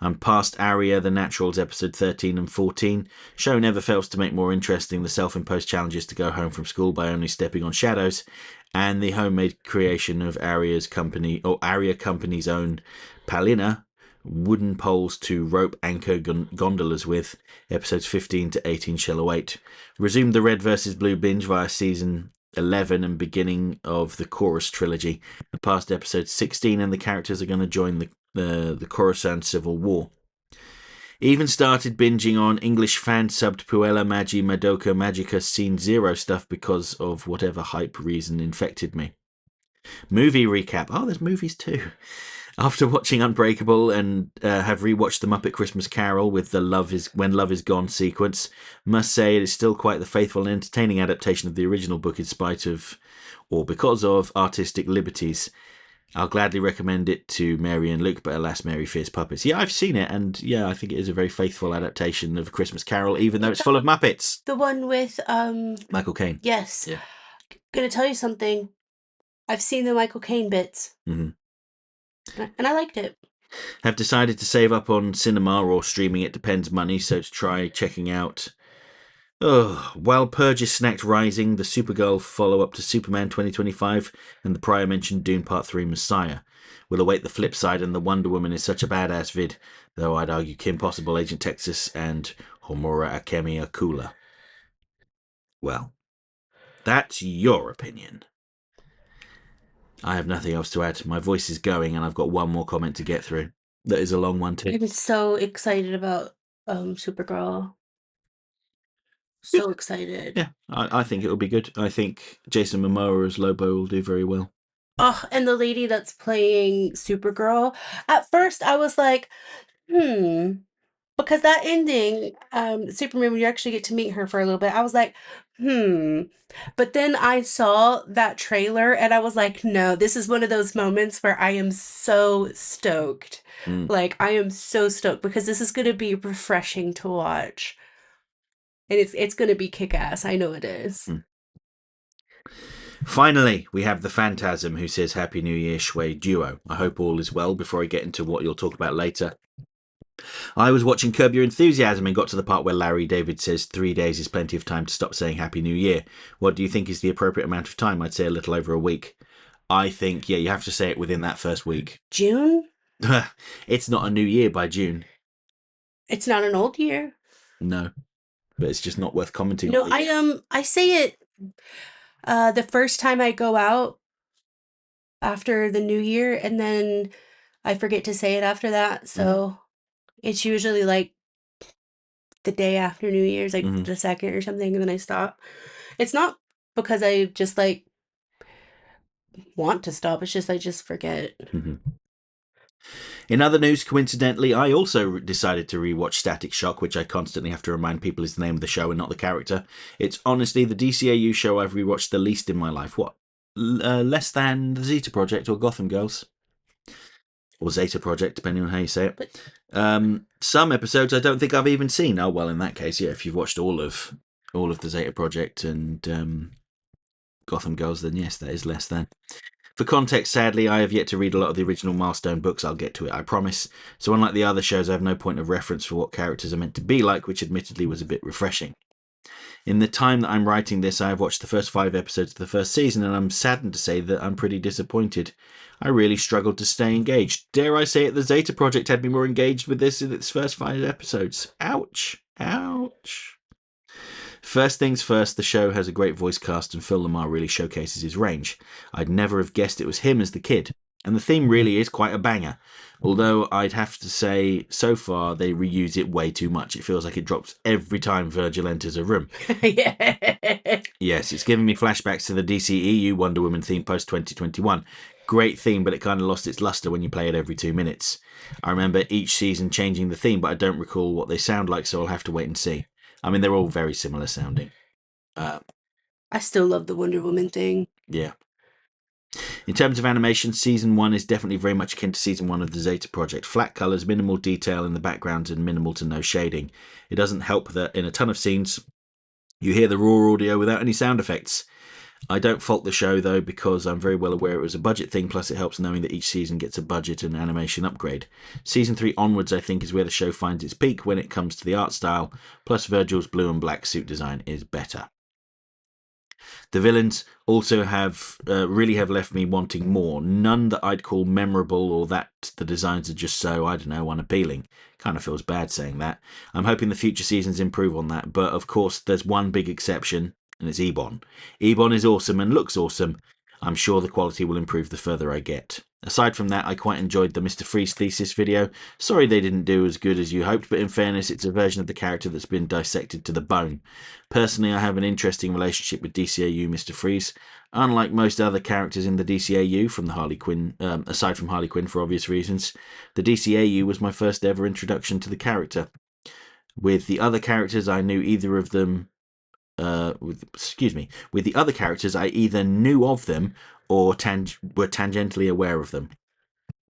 I'm past Aria, The Naturals, episode 13 and 14. Show never fails to make more interesting the self-imposed challenges to go home from school by only stepping on shadows, and the homemade creation of Aria Company's own Palina, wooden poles to rope anchor gondolas with. Episodes 15 to 18 shall await. Resume the Red vs. Blue binge via season 11 and beginning of the Chorus trilogy. The past episode 16 and the characters are going to join the Coruscant Civil War. Even started binging on English fan-subbed Puella Magi Madoka Magica Scene Zero stuff because of whatever hype reason infected me. Movie recap. Oh, there's movies too. After watching Unbreakable and have rewatched The Muppet Christmas Carol with the When Love Is Gone sequence, must say it is still quite the faithful and entertaining adaptation of the original book in spite of, or because of, artistic liberties. I'll gladly recommend it to Mary and Luke, but alas, Mary fears puppets. Yeah, I've seen it, and yeah, I think it is a very faithful adaptation of A Christmas Carol, even though it's full of Muppets. The one with Michael Caine. Yes. Yeah. Gonna tell you something. I've seen the Michael Caine bits. Mm-hmm. And I liked it. Have decided to save up on cinema or streaming, it depends, money, so to try checking out. Oh, while Purge is snacked Rising, the Supergirl follow up to Superman 2025, and the prior mentioned Dune Part 3 Messiah. We'll await the flip side, and the Wonder Woman is such a badass vid, though I'd argue Kim Possible, Agent Texas, and Homura Akemi are cooler. Well, that's your opinion. I have nothing else to add. My voice is going, and I've got one more comment to get through. That is a long one, too. I'm so excited about Supergirl. Good. So excited. Yeah, I think it'll be good. I think Jason Momoa as Lobo will do very well. Oh, and the lady that's playing Supergirl. At first, I was like, because that ending, Superman, when you actually get to meet her for a little bit, I was like, But then I saw that trailer and I was like, no, this is one of those moments where I am so stoked. Like, I am so stoked because this is going to be refreshing to watch. And it's going to be kick-ass. I know it is. Finally, we have the Phantasm who says Happy New Year, Schway duo. I hope all is well before I get into what you'll talk about later. I was watching Curb Your Enthusiasm and got to the part where Larry David says 3 days is plenty of time to stop saying Happy New Year. What do you think is the appropriate amount of time? I'd say a little over a week. I think, yeah, you have to say it within that first week. June? It's not a new year by June. It's not an old year. No, but it's just not worth commenting on. I say it the first time I go out after the new year, and then I forget to say it after that. So it's usually like the day after New Year's, like the second or something, and then I stop. It's not because I just like want to stop. It's just I just forget. In other news, coincidentally, I also decided to rewatch Static Shock, which I constantly have to remind people is the name of the show and not the character. It's honestly the DCAU show I've rewatched the least in my life. What? Less than the Zeta Project or Gotham Girls? Or Zeta Project, depending on how you say it. Some episodes I don't think I've even seen. Oh, well, in that case, yeah, if you've watched all of the Zeta Project and Gotham Girls, then yes, that is less than. For context, sadly, I have yet to read a lot of the original Milestone books. I'll get to it, I promise. So unlike the other shows, I have no point of reference for what characters are meant to be like, which admittedly was a bit refreshing. In the time that I'm writing this, I have watched the first 5 episodes of the first season, and I'm saddened to say that I'm pretty disappointed. I really struggled to stay engaged. Dare I say it, the Zeta Project had me more engaged with this in its first 5 episodes. Ouch. Ouch. First things first, the show has a great voice cast and Phil Lamar really showcases his range. I'd never have guessed it was him as the kid. And the theme really is quite a banger. Although I'd have to say, so far, they reuse it way too much. It feels like it drops every time Virgil enters a room. Yes, it's giving me flashbacks to the DCEU Wonder Woman theme post 2021. Great theme, but it kind of lost its luster when you play it every 2 minutes. I remember each season changing the theme, but I don't recall what they sound like, so I'll have to wait and see. I mean, they're all very similar sounding. I still love the Wonder Woman thing. Yeah. In terms of animation, Season 1 is definitely very much akin to Season 1 of the Zeta Project. Flat colours, minimal detail in the backgrounds, and minimal to no shading. It doesn't help that in a ton of scenes, you hear the raw audio without any sound effects. I don't fault the show, though, because I'm very well aware it was a budget thing, plus it helps knowing that each season gets a budget and animation upgrade. Season 3 onwards, I think, is where the show finds its peak when it comes to the art style, plus Virgil's blue and black suit design is better. The villains also have really have left me wanting more. None that I'd call memorable or that the designs are just so, I don't know, unappealing. Kind of feels bad saying that. I'm hoping the future seasons improve on that, but of course there's one big exception, and it's Ebon. Ebon is awesome and looks awesome. I'm sure the quality will improve the further I get. Aside from that, I quite enjoyed the Mr. Freeze thesis video. Sorry they didn't do as good as you hoped, but in fairness, it's a version of the character that's been dissected to the bone. Personally, I have an interesting relationship with DCAU Mr. Freeze. Unlike most other characters in the DCAU, from the Harley Quinn, aside from Harley Quinn for obvious reasons, the DCAU was my first ever introduction to the character. With the other characters, I knew either of them with the other characters, I either knew of them or were tangentially aware of them.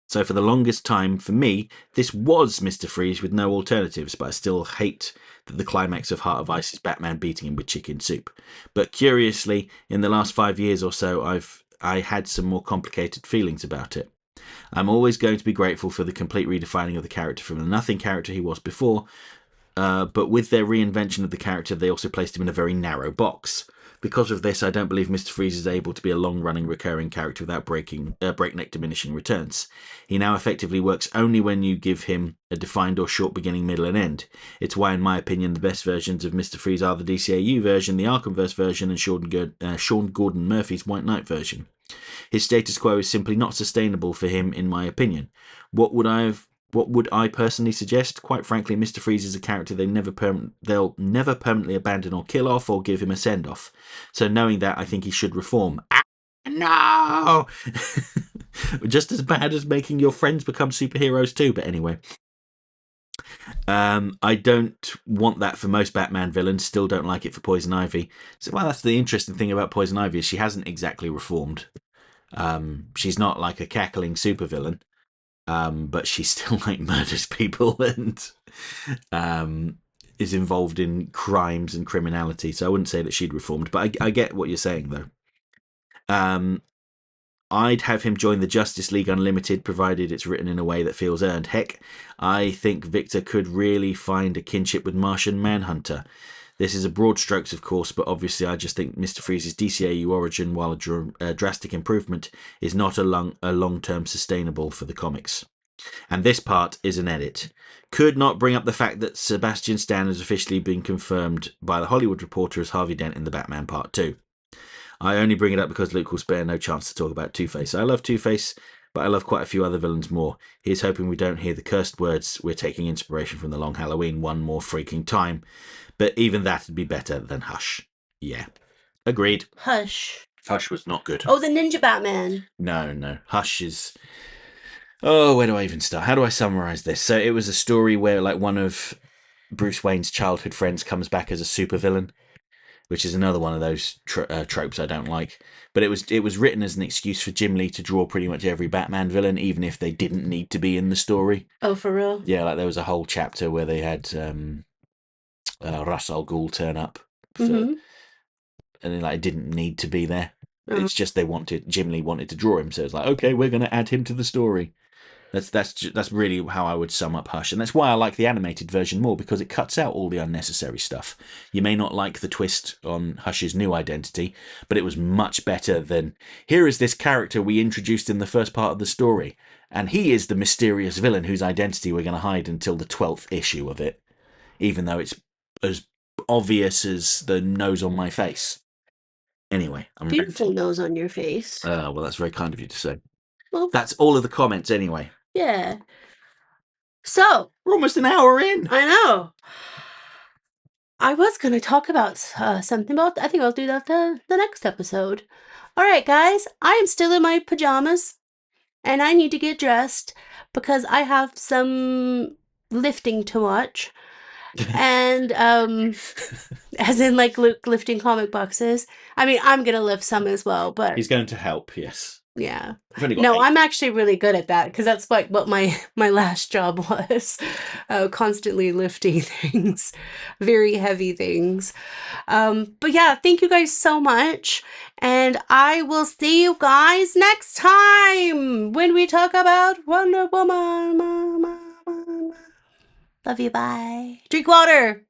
So for the longest time, for me, this was Mr. Freeze with no alternatives, but I still hate that the climax of Heart of Ice is Batman beating him with chicken soup. But curiously, in the last 5 years or so, I had some more complicated feelings about it. I'm always going to be grateful for the complete redefining of the character from the nothing character he was before, but with their reinvention of the character, they also placed him in a very narrow box. Because of this, I don't believe Mr. Freeze is able to be a long-running recurring character without breakneck diminishing returns. He now effectively works only when you give him a defined or short beginning, middle, and end. It's why, in my opinion, the best versions of Mr. Freeze are the DCAU version, the Arkhamverse version, and Sean Gordon Murphy's White Knight version. His status quo is simply not sustainable for him, in my opinion. What would I personally suggest? Quite frankly, Mr. Freeze is a character they'll never permanently abandon or kill off or give him a send-off. So knowing that, I think he should reform. No! Just as bad as making your friends become superheroes too, but anyway. I don't want that for most Batman villains, still don't like it for Poison Ivy. So, well, that's the interesting thing about Poison Ivy is she hasn't exactly reformed. She's not like a cackling supervillain. But she still like murders people and is involved in crimes and criminality. So I wouldn't say that she'd reformed, but I get what you're saying though. I'd have him join the Justice League Unlimited, provided it's written in a way that feels earned. Heck, I think Victor could really find a kinship with Martian Manhunter. This is a broad strokes, of course, but obviously I just think Mr. Freeze's DCAU origin, while a drastic improvement, is not a long-term sustainable for the comics. And this part is an edit. Could not bring up the fact that Sebastian Stan has officially been confirmed by The Hollywood Reporter as Harvey Dent in the Batman Part 2. I only bring it up because Luke will spare no chance to talk about Two-Face. I love Two-Face, but I love quite a few other villains more. He's hoping we don't hear the cursed words, "We're taking inspiration from the Long Halloween one more freaking time." But even that would be better than Hush. Yeah. Agreed. Hush. Hush was not good. Oh, the Ninja Batman. No. Hush is... Oh, where do I even start? How do I summarize this? So it was a story where like one of Bruce Wayne's childhood friends comes back as a supervillain, which is another one of those tropes I don't like. But it was written as an excuse for Jim Lee to draw pretty much every Batman villain, even if they didn't need to be in the story. Oh, for real? Yeah, like there was a whole chapter where they had Ra's al Ghul turn up, and then like didn't need to be there. It's just Jim Lee wanted to draw him, so it's like, okay, we're going to add him to the story. That's really how I would sum up Hush, and that's why I like the animated version more, because it cuts out all the unnecessary stuff. You may not like the twist on Hush's new identity, but it was much better than, here is this character we introduced in the first part of the story, and he is the mysterious villain whose identity we're going to hide until the 12th issue of it, even though it's as obvious as the nose on my face. Anyway, I'm beautiful nose on your face. Well, that's very kind of you to say. Well, that's all of the comments anyway. Yeah. So we're almost an hour in. I know. I was going to talk about something, but I think I'll do that the next episode. All right, guys, I am still in my pajamas, and I need to get dressed because I have some lifting to watch. And as in like Luke lifting comic boxes. I mean, I'm going to lift some as well, but he's going to help, yes. Yeah. No, 8. I'm actually really good at that because that's like what my last job was. Constantly lifting things, very heavy things. But yeah, thank you guys so much. And I will see you guys next time when we talk about Wonder Woman. Love you. Bye. Drink water.